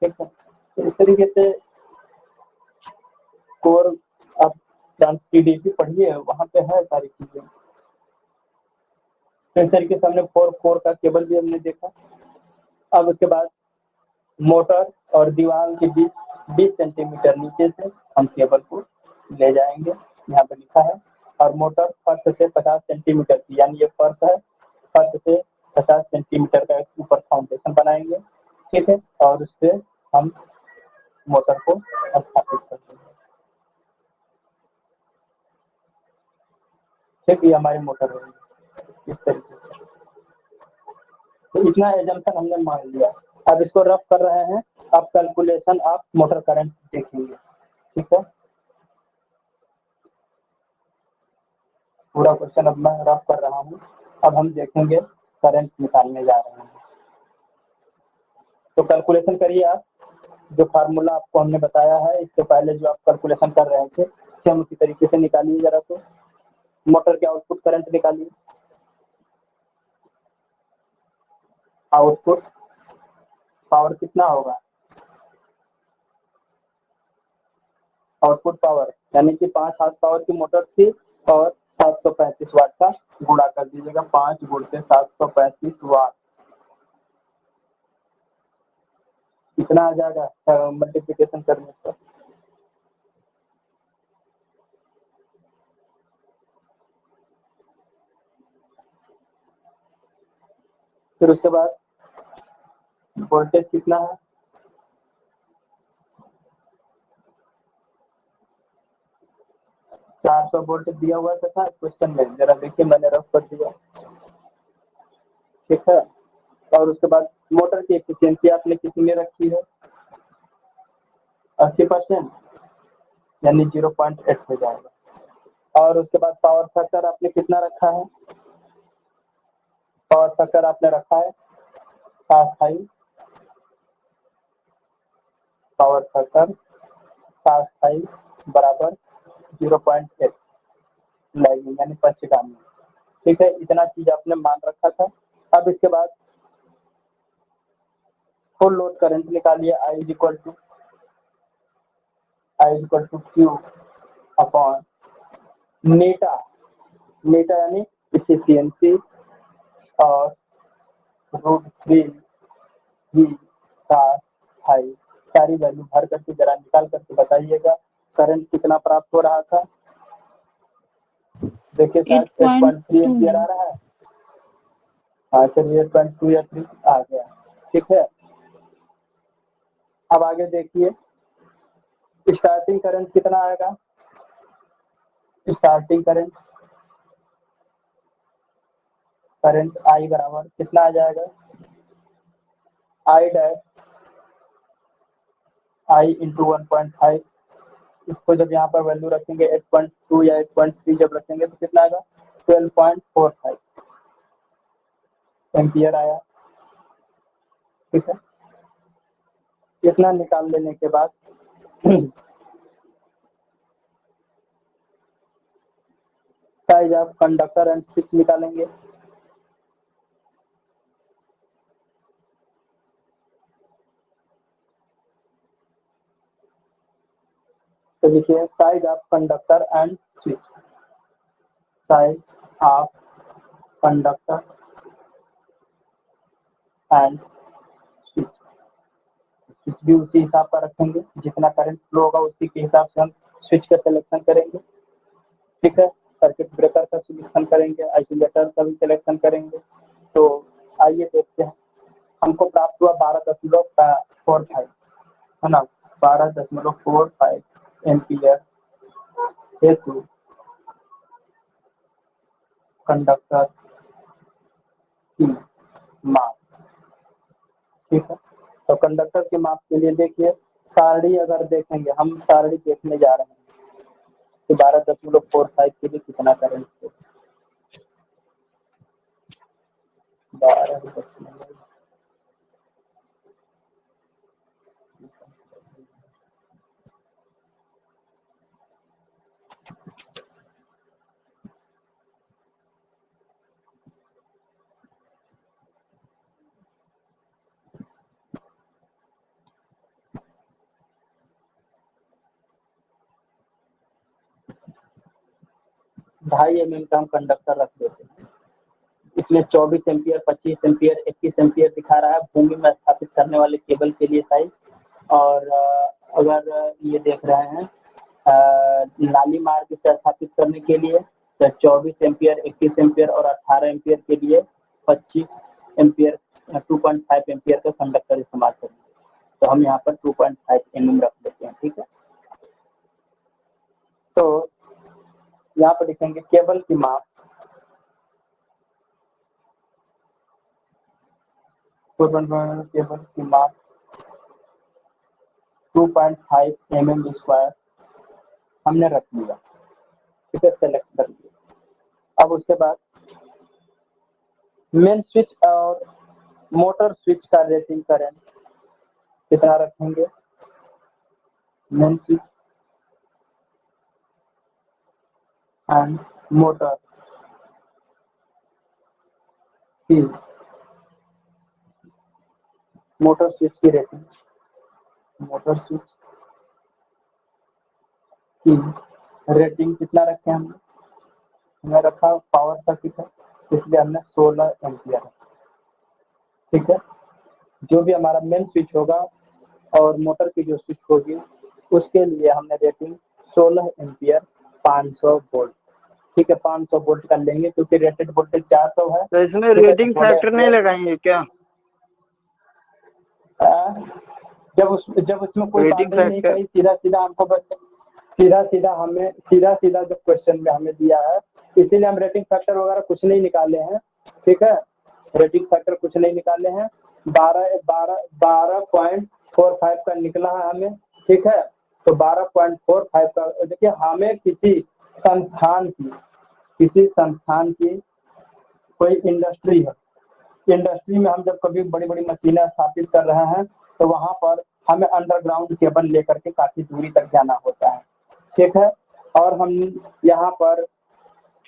ठीक है, तो इस तरीके से कोर आप टीडीपी पढ़िए, वहाँ पे है सारी चीजें। तो इस तरीके से हमने 4 कोर का केबल भी हमने देखा। अब उसके बाद मोटर और दीवार के बीच 20 सेंटीमीटर नीचे से हम केबल को ले जाएंगे, यहाँ पे लिखा है। और मोटर फर्श से 50 सेंटीमीटर की, यानी ये फर्श है, फर्श से 50 सेंटीमीटर का ऊपर फाउंडेशन बनाएंगे। ठीक है, और उस पर हम मोटर को स्थापित कर देंगे। ठीक, ये हमारी मोटर होगी इस तरीके से। तो इतना एजम्पशन हमने मान लिया। अब इसको रफ कर रहे हैं, अब कैलकुलेशन आप मोटर करंट देखेंगे। ठीक है, पूरा क्वेश्चन अब मैं रफ कर रहा हूँ। अब हम देखेंगे करंट निकालने जा रहे हैं। तो कैलकुलेशन करिए आप, जो फार्मूला आपको हमने बताया है इससे पहले जो आप कैलकुलेशन कर रहे थे सेम उसी तरीके से निकालिए जरा। तो मोटर के आउटपुट करंट निकालिए। आउटपुट पावर कितना होगा? आउटपुट पावर यानी कि 5 हार्स पावर की मोटर थी और 735 वाट का गुणा कर दीजिएगा, 5 गुणते 735 वाट। कितना आ जाएगा मल्टीप्लिकेशन करने पर? फिर उसके बाद वोल्टेज कितना है? 400 वोल्ट दिया हुआ था क्वेश्चन में, जरा देखिए मैंने रफ कर दिया। ठीक है, और उसके बाद मोटर की एफिशिएंसी आपने कितनी रखी है? 80%, यानी 0.8 हो जाएगा। और उसके बाद पावर फैक्टर आपने कितना रखा है? पावर फैक्टर आपने रखा है 5 पावर फैक्टर 5 बराबर 0.8 लैगिंग यानी पश्चगामी। ठीक है, इतना चीज आपने मान रखा था। अब इसके बाद फुल लोड करंट निकालिए। I is equal to Q upon eta, eta यानी इफिशियंसी और √3 V cos फाई, सारी वैल्यू भर करके जरा निकाल करके बताइएगा करंट कितना प्राप्त हो रहा था। देखिए शायद 8.3 एम्पियर आ रहा है। हाँ चलिए 8.2 या 3 आ गया। ठीक है, अब आगे देखिए स्टार्टिंग करंट कितना आएगा। स्टार्टिंग करंट I बराबर कितना आ जाएगा, I इंटू 1.5। इसको जब यहाँ पर वैल्यू रखेंगे 8.2 या 8.3 जब रखेंगे तो कितना आएगा 12.45 एम्पियर आया। ठीक है, इतना निकाल लेने के बाद size of conductor and switch निकालेंगे। तो लिखिए size of conductor and switch, size of conductor and switch. Switch भी उसी हिसाब का रखेंगे, जितना करंट फ्लो होगा उसी के हिसाब से हम स्विच का सिलेक्शन करेंगे। ठीक है, सर्किट ब्रेकर का सिलेक्शन करेंगे, आइसोलेटर का भी सिलेक्शन करेंगे। तो आइए देखते हैं, हमको प्राप्त हुआ 12.45 है ना, 12.45 एम्पियर हेतु कंडक्टर की माप। ठीक है, तो कंडक्टर के माप के लिए देखिए सारणी अगर देखेंगे, हम सारणी देखने जा रहे हैं कि 12.45 के लिए कितना करंट है। 12 2.5 mm का हम कंडक्टर रख देते हैं। इसमें 24 एम्पियर, 25 एम्पियर, 21 एम्पियर दिखा रहा है भूमि में स्थापित करने वाले केबल के लिए साइज। और अगर ये देख रहे हैं नाली मार्ग से स्थापित करने के लिए तो 24 एम्पियर, 21 एम्पियर और 18 एम्पियर के लिए 25 एम्पियर 2.5 एम्पियर का कंडक्टर इस्तेमाल करेंगे। तो हम यहाँ पर 2.5 mm रख देते हैं। ठीक है, तो यहाँ पर लिखेंगे केबल की माप, केबल की माप 2.5 mm स्क्वायर हमने रख लिया। ठीक है, सेलेक्ट कर लिया। अब उसके बाद मेन स्विच और मोटर स्विच का रेटिंग करंट कितना रखेंगे। मेन स्विच एंड मोटर की स्विच की रेटिंग, मोटर स्विच की रेटिंग कितना रखे हमने रखा पावर सर्किट है इसलिए हमने 16 एम्पियर। ठीक है, जो भी हमारा मेन स्विच होगा और मोटर की जो स्विच होगी उसके लिए हमने रेटिंग 16 एम्पियर 500 वोल्ट। ठीक है, 500 वोल्ट कर लेंगे क्योंकि रेटेड वोल्टेज 400 है। तो इसमें रेटिंग फैक्टर नहीं लगाएंगे क्या? जब उसमें कोई बात रेटिंग नहीं कही, सीधा हमको सीधा जब क्वेश्चन में हमें दिया है इसीलिए हम रेटिंग फैक्टर वगैरह कुछ नहीं निकाले हैं। ठीक है, रेटिंग फैक्टर कुछ नहीं निकाले हैं। 12.45 का निकला है हमें। ठीक है, तो 12.45 का देखिए हमें किसी संस्थान की कोई इंडस्ट्री है, इंडस्ट्री में हम जब कभी बड़ी बड़ी मशीनें स्थापित कर रहे हैं तो वहां पर हमें अंडरग्राउंड केबल लेकर के काफी दूरी तक जाना होता है। ठीक है, और हम यहाँ पर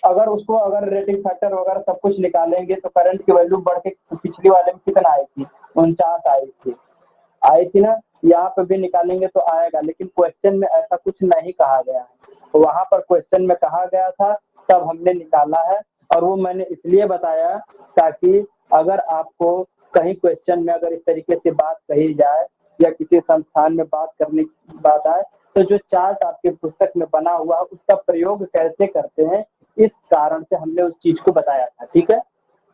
अगर रेटिंग फैक्टर वगैरह सब कुछ निकालेंगे तो करंट की वैल्यू बढ़ के पिछली वाले में कितना आई थी, 49 आई थी ना। यहाँ पे भी निकालेंगे तो आएगा, लेकिन क्वेश्चन में ऐसा कुछ नहीं कहा गया है। वहां पर क्वेश्चन में कहा गया था तब हमने निकाला है, और वो मैंने इसलिए बताया ताकि अगर आपको कहीं क्वेश्चन में अगर इस तरीके से बात कही जाए या किसी संस्थान में बात करने की बात आए तो जो चार्ट आपके पुस्तक में बना हुआ है उसका प्रयोग कैसे करते हैं, इस कारण से हमने उस चीज को बताया था। ठीक है,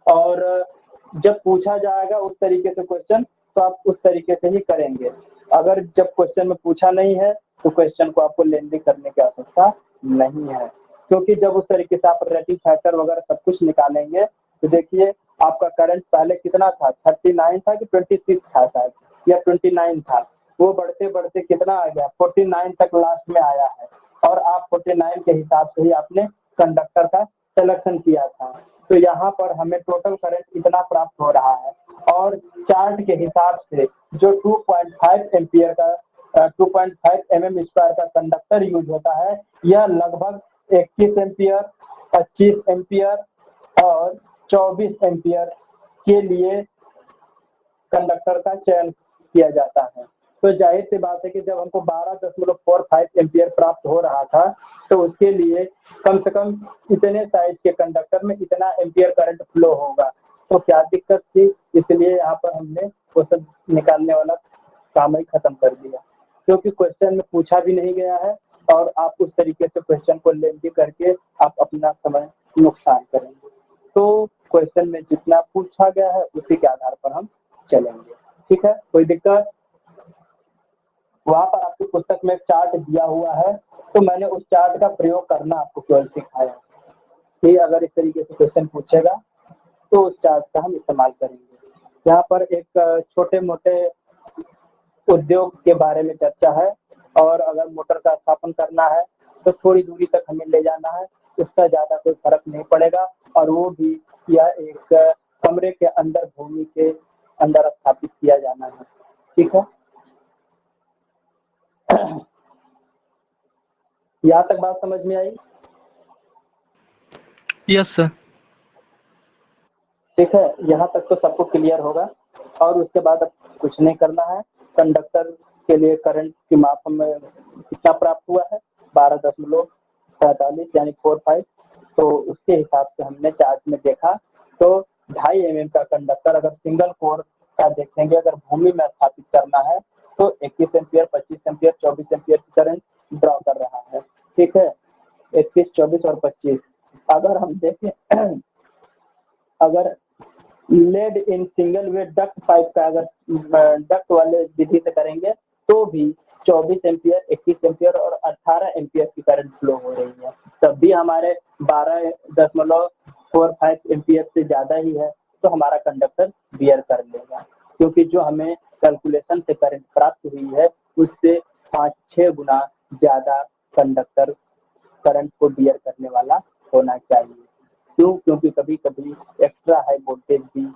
और जब पूछा जाएगा उस तरीके से क्वेश्चन तो आप उस तरीके से ही करेंगे। अगर जब क्वेश्चन में पूछा नहीं है तो क्वेश्चन को आपको लेंदी करने की आवश्यकता नहीं है, क्योंकि जब उस तरीके से आप रेटिंग फैक्टर वगैरह सब कुछ निकालेंगे तो देखिए आपका करंट पहले कितना था, 39 था कि 26 था शायद, या 29 था। वो बढ़ते बढ़ते कितना आ गया, 49 तक लास्ट में आया है, और आप 49 के हिसाब से ही आपने कंडक्टर का सिलेक्शन किया था। तो यहाँ पर हमें टोटल करंट इतना प्राप्त हो रहा है, और चार्ट के हिसाब से जो 2.5 एम्पियर का 2.5 mm स्क्वायर का कंडक्टर यूज होता है, यह लगभग 21 एम्पियर, 25 एम्पियर और 24 एम्पियर के लिए कंडक्टर का चयन किया जाता है। तो जाहिर सी बात है कि जब हमको 12.45 एम्पियर प्राप्त हो रहा था तो उसके लिए कम से कम इतने साइज के कंडक्टर में इतना एम्पियर करंट फ्लो होगा, तो क्या दिक्कत थी, इसलिए यहाँ पर हमने वो सब निकालने वाला काम ही खत्म कर दिया, क्योंकि क्वेश्चन में पूछा भी नहीं गया है और आप उस तरीके से क्वेश्चन को लेंदी करके आप अपना समय नुकसान करेंगे। तो क्वेश्चन में जितना पूछा गया है उसी के आधार पर हम चलेंगे। ठीक है, कोई दिक्कत? वहां पर आपकी पुस्तक में एक चार्ट दिया हुआ है, तो मैंने उस चार्ट का प्रयोग करना आपको केवल सिखाया कि अगर इस तरीके से क्वेश्चन पूछेगा तो उस चार्ट का हम इस्तेमाल करेंगे। यहाँ पर एक छोटे मोटे उद्योग के बारे में चर्चा है, और अगर मोटर का स्थापन करना है तो थोड़ी दूरी तक हमें ले जाना है, उसका ज्यादा कोई फर्क नहीं पड़ेगा, और वो भी यह एक कमरे के अंदर भूमि के अंदर स्थापित किया जाना है। ठीक है, यहाँ तक बात समझ में आई? Yes sir. ठीक है, यहाँ तक तो सबको क्लियर होगा, और उसके बाद अब कुछ नहीं करना है। कंडक्टर के लिए करंट की माप हमें कितना प्राप्त हुआ है, 12.45 यानी 45, तो उसके हिसाब से हमने चार्ट में देखा तो 2.5 mm का कंडक्टर अगर सिंगल कोर का देखेंगे, अगर भूमि में स्थापित करना है तो 21 एम्पियर, 25 एम्पियर, 24 एम्पियर की करंट ड्रॉ कर रहा है। ठीक है, 21, 24 और 25। अगर हम देखें अगर laid in single way duct pipe का अगर डक्ट वाले विधि से करेंगे तो भी 24 एम्पियर, 21 एम्पियर और 18 एम्पियर की करंट फ्लो हो रही है, तब भी हमारे 12.45 एम्पियर से ज्यादा ही है, तो हमारा कंडक्टर बियर कर लेगा, क्योंकि जो हमें कैलकुलेशन से करंट प्राप्त हुई है उससे 5-6 गुना ज्यादा कंडक्टर करंट को बियर करने वाला होना चाहिए। क्यों? क्योंकि कभी कभी एक्स्ट्रा हाई वोल्टेज भी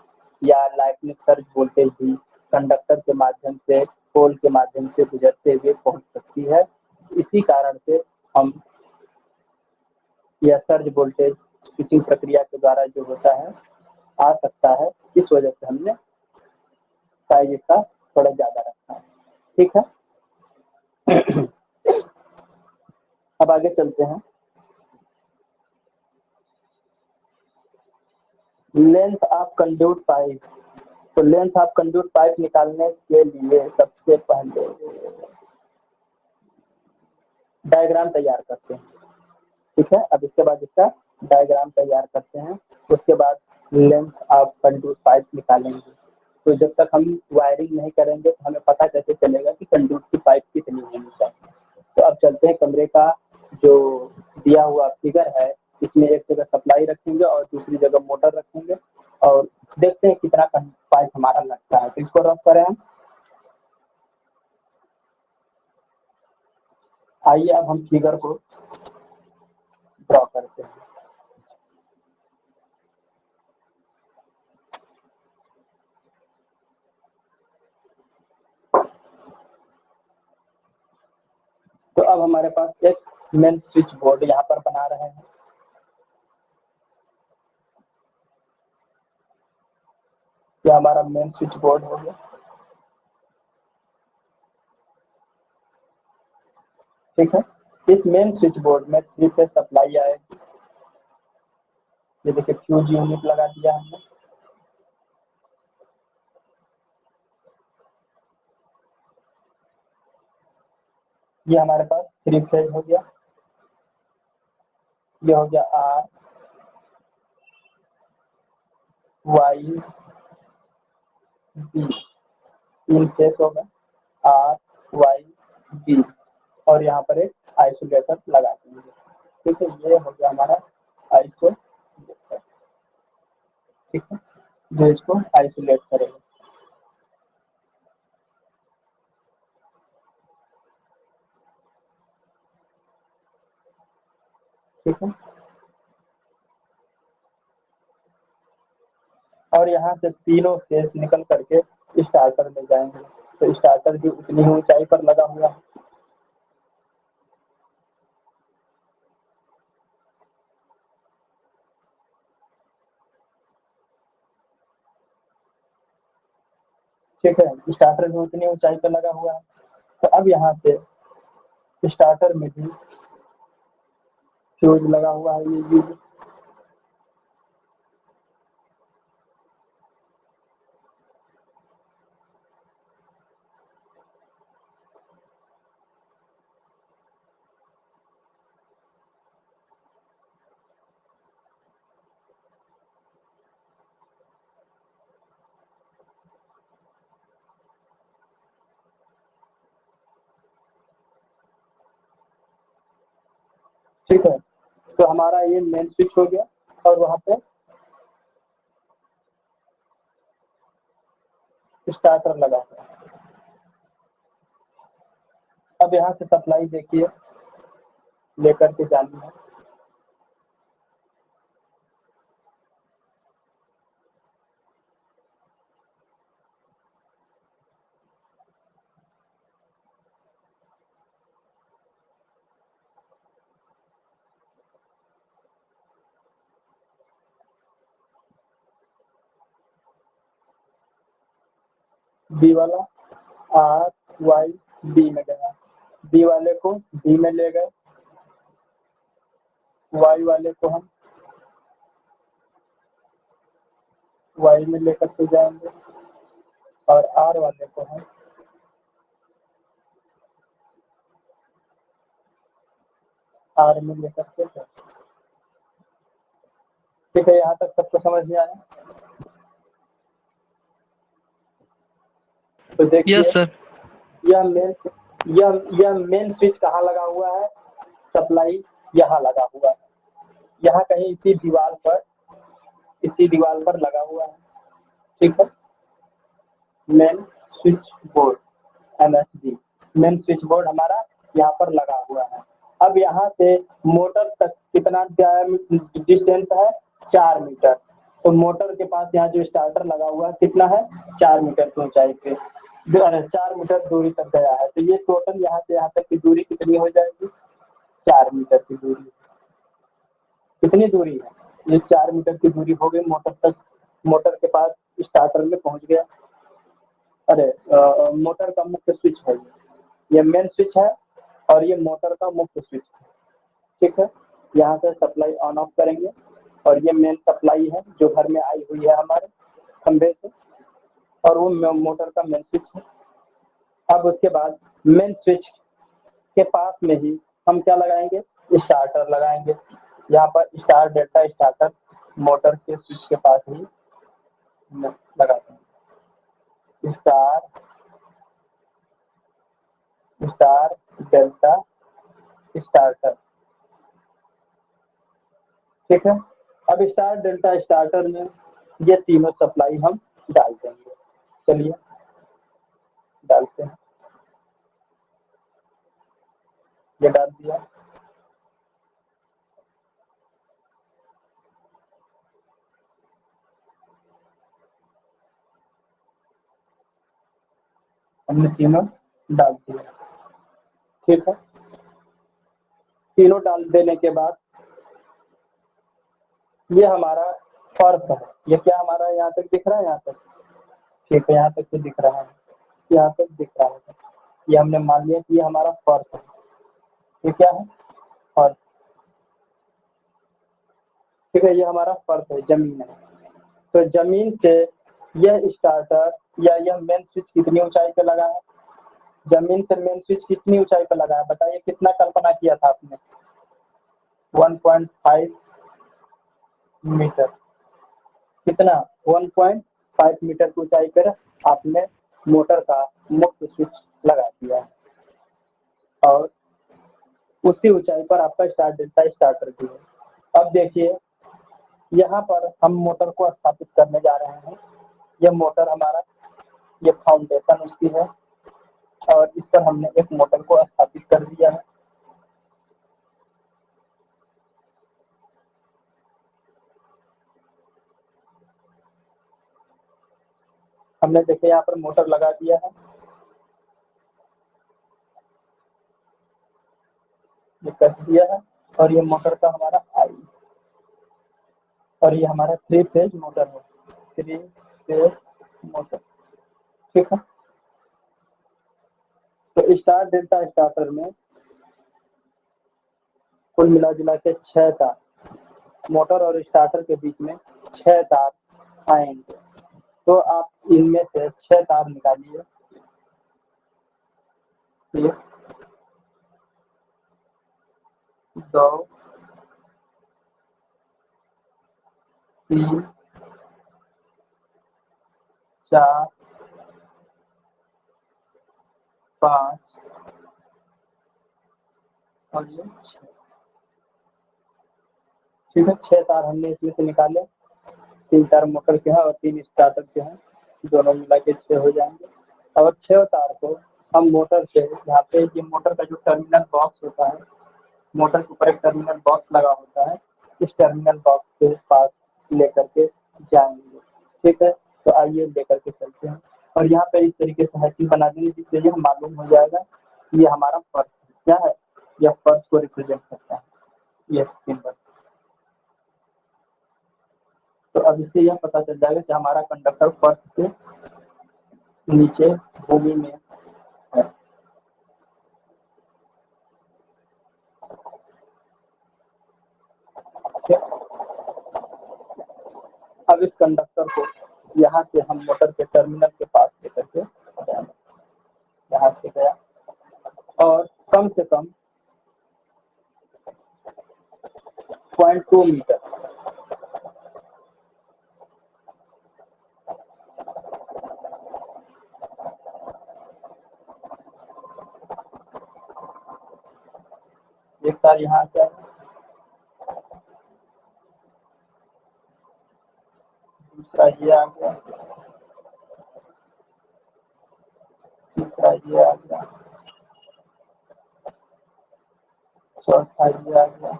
या लाइटनिंग सर्ज वोल्टेज भी कंडक्टर के माध्यम से, पोल के माध्यम से गुजरते हुए पहुंच सकती है। इसी कारण से हम यह सर्ज वोल्टेज स्विचिंग प्रक्रिया के द्वारा जो होता है आ सकता है, इस वजह से हमने साइज इसका थोड़ा ज्यादा रखा है। ठीक है, अब आगे चलते हैं। लेंथ ऑफ कंड्यूट पाइप, तो लेंथ ऑफ कंड्यूट पाइप निकालने के लिए सबसे पहले डायग्राम तैयार करते हैं। ठीक है, अब इसके बाद इसका डायग्राम तैयार करते हैं, उसके बाद लेंथ ऑफ कंड्यूट पाइप निकालेंगे। तो जब तक हम वायरिंग नहीं करेंगे तो हमें पता कैसे चलेगा कि कंड्यूट की पाइप कितनी होनी चाहिए। तो अब चलते हैं, कमरे का जो दिया हुआ फिगर है इसमें एक जगह सप्लाई रखेंगे और दूसरी जगह मोटर रखेंगे, और देखते हैं कितना पाइप हमारा लगता है। तो इसको रफ करें हम। आइए अब हम फिगर को ड्रॉ करते हैं। तो अब हमारे पास एक मेन स्विच बोर्ड यहाँ पर बना रहे हैं। यह हमारा मेन स्विच बोर्ड हो गया। ठीक है, इस मेन स्विच बोर्ड में 3 फेज सप्लाई आएगी। ये देखिए फ्यूज यूनिट लगा दिया हमने। ये हमारे पास 3 फेज हो गया। ये हो गया आर वाई बी, 3 फेज होगा आर वाई बी, और यहाँ पर एक आइसोलेटर लगा देंगे। ठीक है, ये हो गया हमारा आइसोलेटर। ठीक है, जो इसको आइसोलेट करेगा। ठीक है, और यहाँ से तीनों फेस निकल करके स्टार्टर में जाएंगे। तो स्टार्टर भी उतनी ही ऊंचाई पर लगा हुआ है। ठीक है, स्टार्टर भी उतनी ऊंचाई पर लगा हुआ है। तो अब यहाँ से स्टार्टर में भी फ्यूज लगा हुआ है। ये ठीक है, तो हमारा ये मेन स्विच हो गया और वहाँ पे स्टार्टर लगा हुआ है। अब यहाँ से सप्लाई देखिए लेकर के जानी है। बी वाला आर वाई बी में गया, बी वाले को बी में ले गए, वाई वाले को हम वाई में लेकर के जाएंगे, और आर वाले को हम आर में लेकर के जाएंगे। ठीक है, यहाँ तक सबको समझ में आया। तो देखिए यस सर। यह मेन स्विच कहाँ लगा हुआ है? सप्लाई यहाँ लगा हुआ है, यहाँ कहीं इसी दीवार पर लगा हुआ है। ठीक है, main switch board MSB, main switch board हमारा यहाँ पर लगा हुआ है। अब यहाँ से मोटर तक कितना डिस्टेंस है? 4 मीटर। तो मोटर के पास यहाँ जो स्टार्टर लगा हुआ है कितना है? 4 मीटर की ऊंचाई पे, 4 मीटर दूरी तक गया है। तो ये टोटल यहाँ से यहाँ तक की दूरी कितनी हो जाएगी? 4 मीटर की दूरी। कितनी दूरी है? ये 4 मीटर की दूरी हो गई मोटर तक। मोटर के पास स्टार्टर में पहुंच गया। अरे मोटर का मुख्य स्विच है ये मेन स्विच है, और ये मोटर का मुख्य स्विच है। ठीक है, यहाँ से सप्लाई ऑन ऑफ करेंगे, और ये मेन सप्लाई है जो घर में आई हुई है हमारे खंभे से, और वो मोटर का मेन स्विच है। अब उसके बाद मेन स्विच के पास में ही हम क्या लगाएंगे? स्टार्टर लगाएंगे। यहाँ पर स्टार डेल्टा स्टार्टर मोटर के स्विच के पास ही लगा देंगे। Star delta starter. ठीक है, अब स्टार डेल्टा स्टार्टर में ये तीनों सप्लाई हम डाल देंगे। चलिए डालते हैं। ये डाल दिया। हमने तीनों डाल दिया। ठीक है, तीनों डाल देने के बाद ये हमारा फर्श है। ये क्या हमारा यहाँ तक दिख रहा है? यहाँ तक ठीक है, यहाँ तक तो दिख रहा है, यहाँ तक दिख रहा है। ये हमने मान लिया कि ये हमारा फर्श है। ये क्या है? फर्श। ठीक है, ये हमारा फर्श है, जमीन है। तो जमीन से यह स्टार्टर या यह मेन स्विच कितनी ऊंचाई पे लगा है? जमीन से मेन स्विच कितनी ऊंचाई पे लगा है? बताइए, कितना कल्पना किया था आपने? 1.5 मीटर। कितना? 1.5 मीटर की ऊंचाई पर आपने मोटर का मुख्य स्विच लगा दिया है और उसी ऊंचाई पर आपका स्टार्ट डेल्टा स्टार्टर भी है। अब देखिए, यहाँ पर हम मोटर को स्थापित करने जा रहे हैं। यह मोटर हमारा, ये फाउंडेशन उसकी है और इस पर हमने एक मोटर को स्थापित कर दिया है। हमने देखिए यहाँ पर मोटर लगा दिया है। ये कर दिया है और ये मोटर का हमारा आई, और ये हमारा 3 फेज मोटर है। 3 फेज मोटर, ठीक है। तो स्टार डेल्टा स्टार्टर में कुल मिला जुला के 6 तार, मोटर और स्टार्टर के बीच में 6 तार आएंगे। तो आप इनमें से 6 तार निकालिए। 1 2 3 4 5 और ये 6। ठीक है, 6 तार हमने इसमें से निकाले। 3 तार मोटर के हैं और 3 स्टार्टर के हैं, दोनों मिला के 6 हो जाएंगे। और 6 तार को हम मोटर से, यहाँ पे ये मोटर का जो टर्मिनल बॉक्स होता है, मोटर के ऊपर एक टर्मिनल बॉक्स लगा होता है, इस टर्मिनल बॉक्स के पास लेकर के जाएंगे। ठीक है, तो आइए लेकर के चलते हैं और यहाँ पे इस तरीके से हैचिंग बना देंगे जिससे यह मालूम हो जाएगा कि ये हमारा फर्श क्या है। यह फर्श को रिप्रेजेंट करता है, ये सिंबल। तो अब इससे यह पता चल जाएगा कि हमारा कंडक्टर फर्श से नीचे भूमि में है। अब इस कंडक्टर को यहाँ से हम मोटर के टर्मिनल के पास लेकर के जाएंगे। यहाँ से गया और कम से कम 0.2 मीटर एक तार यहाँ से, दूसरा ये आ गया, तीसरा ये आ गया, चौथा ये आ गया,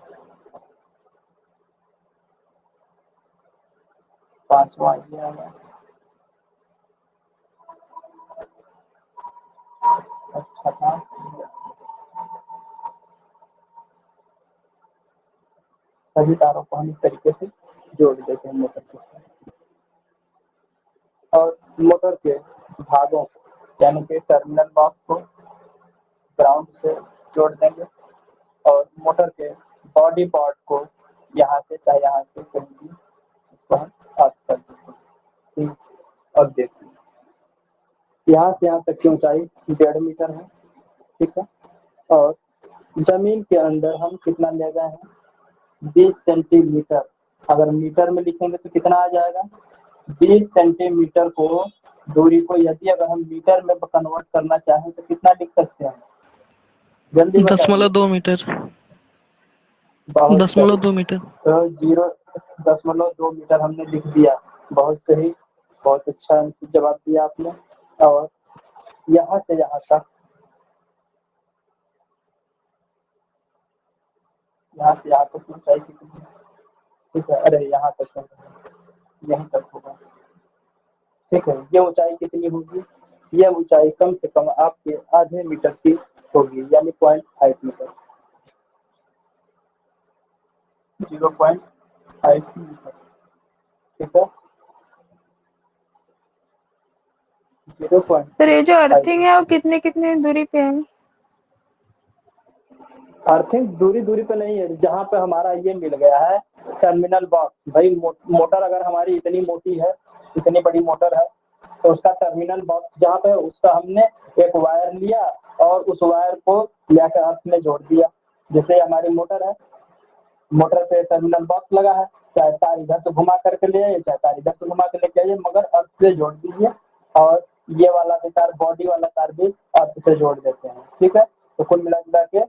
पांचवा ये आ गया, छठा। सभी तारों को हम इस तरीके से जोड़ देते हैं मोटर के साथ और मोटर के भागों यानी कि टर्मिनल बॉक्स को ग्राउंड से जोड़ देंगे और मोटर के बॉडी पार्ट को यहाँ से चाहे यहाँ से कहीं भी इसको हम साफ कर देते हैं। अब देखिए, यहाँ से यहाँ तक की ऊंचाई 1.5 मीटर है। ठीक है, और जमीन के अंदर हम कितना ले गए हैं? 20 सेंटीमीटर। अगर मीटर में लिखेंगे तो कितना आ जाएगा? 20 सेंटीमीटर को दूरी को यदि अगर हम मीटर में कन्वर्ट करना चाहें तो कितना लिख सकते हैं? जल्दी बताइए। 0.2 मीटर। बहुत 0.2 मीटर। तो 0.2 मीटर हमने लिख दिया। बहुत सही, बहुत अच्छा जवाब दिया आपने। और यहाँ से यहाँ तक, यहाँ से यहाँ तक ऊंचाई कितनी है? ठीक है, अरे यहाँ तक, यहीं तक होगा। ठीक है, ये ऊंचाई कितनी होगी? ये ऊंचाई कम से कम आपके आधे मीटर की होगी, यानी 0.5 मीटर। 0.5 मीटर, ठीक है। 0.5 सर ये जो अर्थिंग है वो कितने कितने दूरी पे है? अर्थिंग दूरी पे नहीं है, जहाँ पे हमारा ये मिल गया है टर्मिनल बॉक्स। भाई मोटर अगर हमारी इतनी मोटी है, इतनी बड़ी मोटर है, तो उसका टर्मिनल बॉक्स जहाँ पे है उसका हमने एक वायर लिया और उस वायर को लेकर अर्थ में जोड़ दिया। जैसे हमारी मोटर है, मोटर पे टर्मिनल बॉक्स लगा है, चाहे तार इधर से घुमा करके ले आइए, चाहे तार इधर से घुमा के लेके आइए, मगर अर्थ से जोड़ दीजिए। और ये वाला भी तार, बॉडी वाला तार भी अर्थ से जोड़ देते हैं, ठीक है। तो कुल मिला के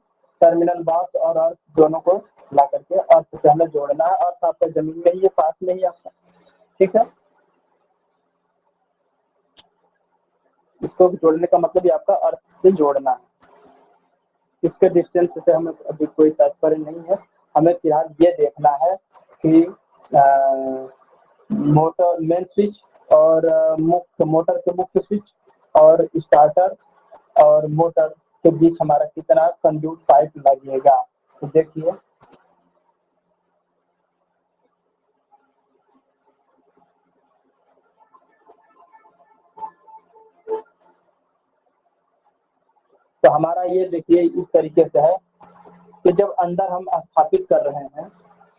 टर्मिनल बॉक्स और अर्थ दोनों को ला करके अर्थ से हमें जोड़ना है। अर्थ आपका जमीन में ही है, पास में ही आपका, ठीक है। इसको जोड़ने का मतलब ये आपका अर्थ से जोड़ना है। इसके डिस्टेंस से हमें अभी कोई तात्पर्य नहीं है, हमें फिलहाल ये देखना है कि मोटर मेन स्विच और मुख्य मोटर के मुख्य स्विच और स्टार्टर और मोटर के बीच हमारा कितना कंड्यूट पाइप लगेगा। तो देखिए तो हमारा ये देखिए इस तरीके से है कि जब अंदर हम स्थापित कर रहे हैं,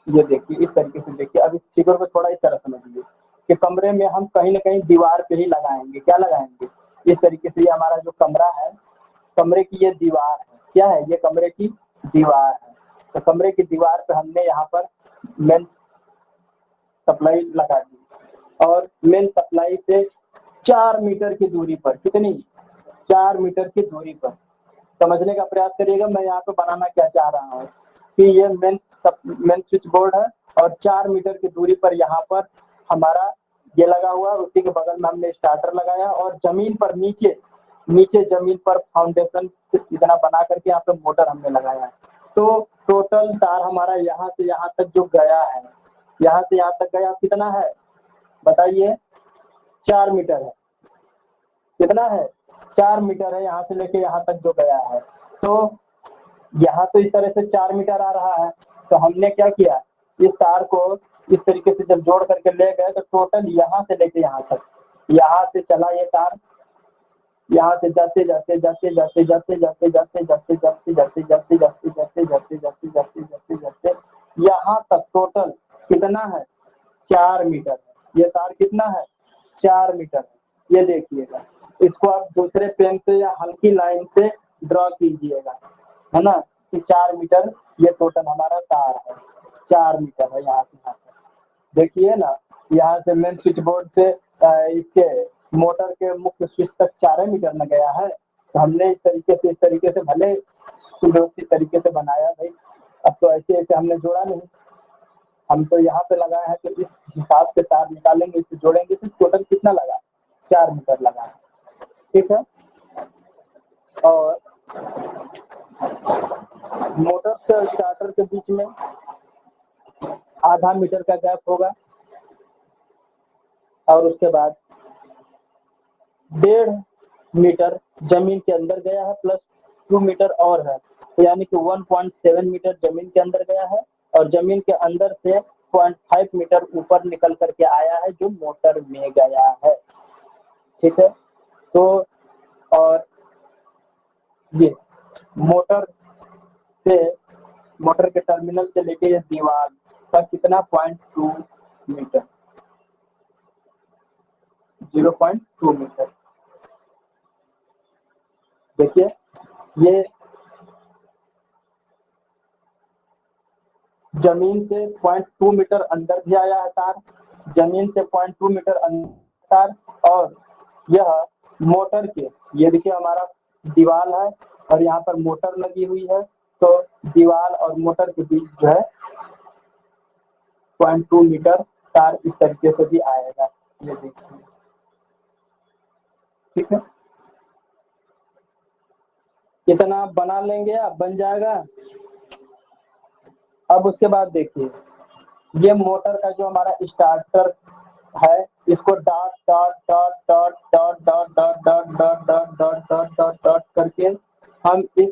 ये देखिए इस तरीके से देखिए। अब इस फिगर को थोड़ा इस तरह समझिए कि कमरे में हम कहीं ना कहीं दीवार पे ही लगाएंगे। क्या लगाएंगे? इस तरीके से ये हमारा जो कमरा है, कमरे की ये दीवार है। क्या है? ये कमरे की दीवार है। तो कमरे की दीवार पे हमने यहाँ पर मेन सप्लाई लगा दी और मेन सप्लाई से 4 मीटर की दूरी पर, कितनी? 4 मीटर की दूरी पर। समझने का प्रयास करिएगा मैं यहाँ पे बनाना क्या चाह रहा हूँ कि ये मेन स्विच बोर्ड है और 4 मीटर की दूरी पर यहाँ पर हमारा ये लगा हुआ है। उसी के बगल में हमने स्टार्टर लगाया और जमीन पर नीचे जमीन पर फाउंडेशन इतना बना करके यहाँ पे मोटर हमने लगाया है। तो टोटल तार हमारा यहाँ से यहाँ तक जो गया है, यहाँ से यहाँ तक गया कितना है बताइए? 4 मीटर है। कितना है? 4 मीटर है यहाँ से लेके यहाँ तक जो गया है। तो यहाँ तो इस तरह से 4 मीटर आ रहा है। तो हमने क्या किया, इस तार को इस तरीके से जब जोड़ करके ले गए तो टोटल यहाँ से लेके यहाँ तक, यहाँ से चला ये तार, यहाँ से जाते जाते जाते जाते जाते जाते जाते जाते जाते जाते जाते जाते जाते जाते जाते जाते जाते जाते यहाँ तक टोटल कितना है? 4 मीटर है। ये तार कितना है? 4 मीटर है। ये देखिएगा, इसको आप दूसरे पेन से या हल्की लाइन से ड्रॉ कीजिएगा, है ना, कि 4 मीटर ये टोटल हमारा तार है। 4 मीटर है यहाँ से यहाँ तक। देखिए ना, यहाँ से मेन स्विच बोर्ड से इसके मोटर के मुख्य स्विच तक 4 मीटर न गया है। तो हमने इस तरीके से भले सुव्यवस्थित तरीके से बनाया भाई, अब तो ऐसे हमने जोड़ा नहीं, हम तो यहाँ पे लगाए हैं। तो इस हिसाब से तार निकालेंगे, इसे जोड़ेंगे तो टोटल कितना लगा? 4 मीटर लगा, ठीक है। और मोटर से स्टार्टर के बीच में आधा मीटर का गैप होगा और उसके बाद 1.5 मीटर जमीन के अंदर गया है प्लस 2 मीटर और है, तो यानी कि 1.7 मीटर जमीन के अंदर गया है और जमीन के अंदर से 0.5 मीटर ऊपर निकल करके आया है जो मोटर में गया है, ठीक है। तो और ये मोटर के टर्मिनल से लेके ये दीवार तक कितना? 0.2 मीटर, 0.2 मीटर। देखिए ये जमीन से 0.2 मीटर अंदर भी आया है तार, जमीन से 0.2 मीटर अंदर तार, और यह मोटर के, ये देखिए हमारा दीवार है और यहाँ पर मोटर लगी हुई है। तो दीवार और मोटर के बीच जो है 0.2 मीटर तार इस तरीके से भी आएगा, ये देखिए, ठीक है। इतना बना लेंगे, अब बन जाएगा। अब उसके बाद देखिए ये मोटर का जो हमारा स्टार्टर है, इसको dot dot dot dot dot dot dot dot dot dot dot dot dot dot करके हम इस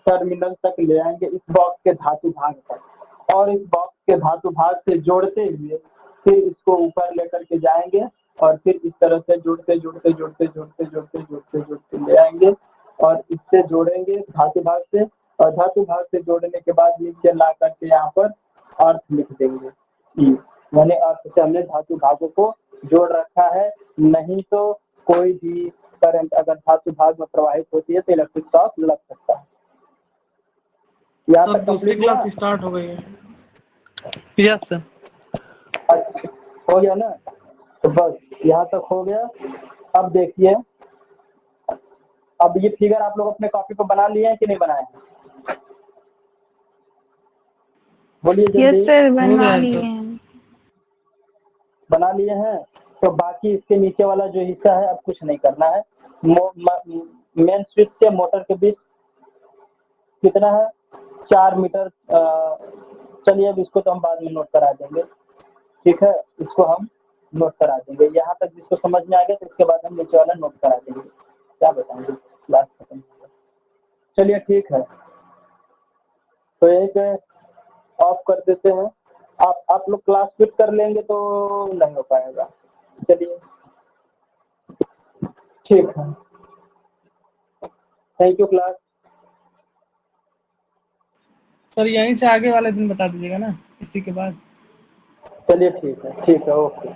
टर्मिनल तक ले आएंगे, इस बॉक्स के धातु भाग तक। और इस बॉक्स के इसके धातु भाग से जोड़ते हुए फिर इसको ऊपर लेकर के जाएंगे और फिर इस तरह से जोड़ते जोड़ते जोड़ते जोड़ते जोड़ते जोड़ते जोड़ते ले आएंगे और इससे जोड़ेंगे धातु भाग से, और धातु भाग से जोड़ने के बाद नीचे ला करके यहाँ पर अर्थ लिख देंगे ई, यानी अर्थ से हमने धातु भागों को जोड़ रखा है। नहीं तो कोई भी करंट अगर धातु भाग में प्रवाहित होती है तो इलेक्ट्रिक शॉक लग सकता है। यहाँ सर तक दूसरी कंप्लीट हुआ? क्लास स्टार्ट हो गई है। Yes sir. अच्छा, हो गया ना? तो बस यहाँ तक हो गया। अब देखिए, अब ये फिगर आप लोग अपने कॉपी पर बना लिए हैं कि नहीं बनाए? बोलिए यस जल्दी। सर, हो बनवा गया है लिए सर। हैं। बना लिए हैं तो बाकी इसके नीचे वाला जो हिस्सा है अब कुछ नहीं करना है। मेन स्विच से मोटर के बीच कितना है? 4 मीटर। चलिए अब इसको तो हम बाद में नोट करा देंगे, ठीक है, इसको हम नोट करा देंगे। यहाँ तक जिसको समझ में आ गया तो इसके बाद हम नीचे वाला नोट करा देंगे। क्या बताएंगे, क्लास खत्म हो गया। चलिए ठीक है, तो एक ऑफ कर देते हैं। आप लोग क्लास क्विट कर लेंगे तो नहीं हो पाएगा। चलिए ठीक है, थैंक यू क्लास। सर यहीं से आगे वाले दिन बता दीजिएगा ना, इसी के बाद। चलिए ठीक है, ओके।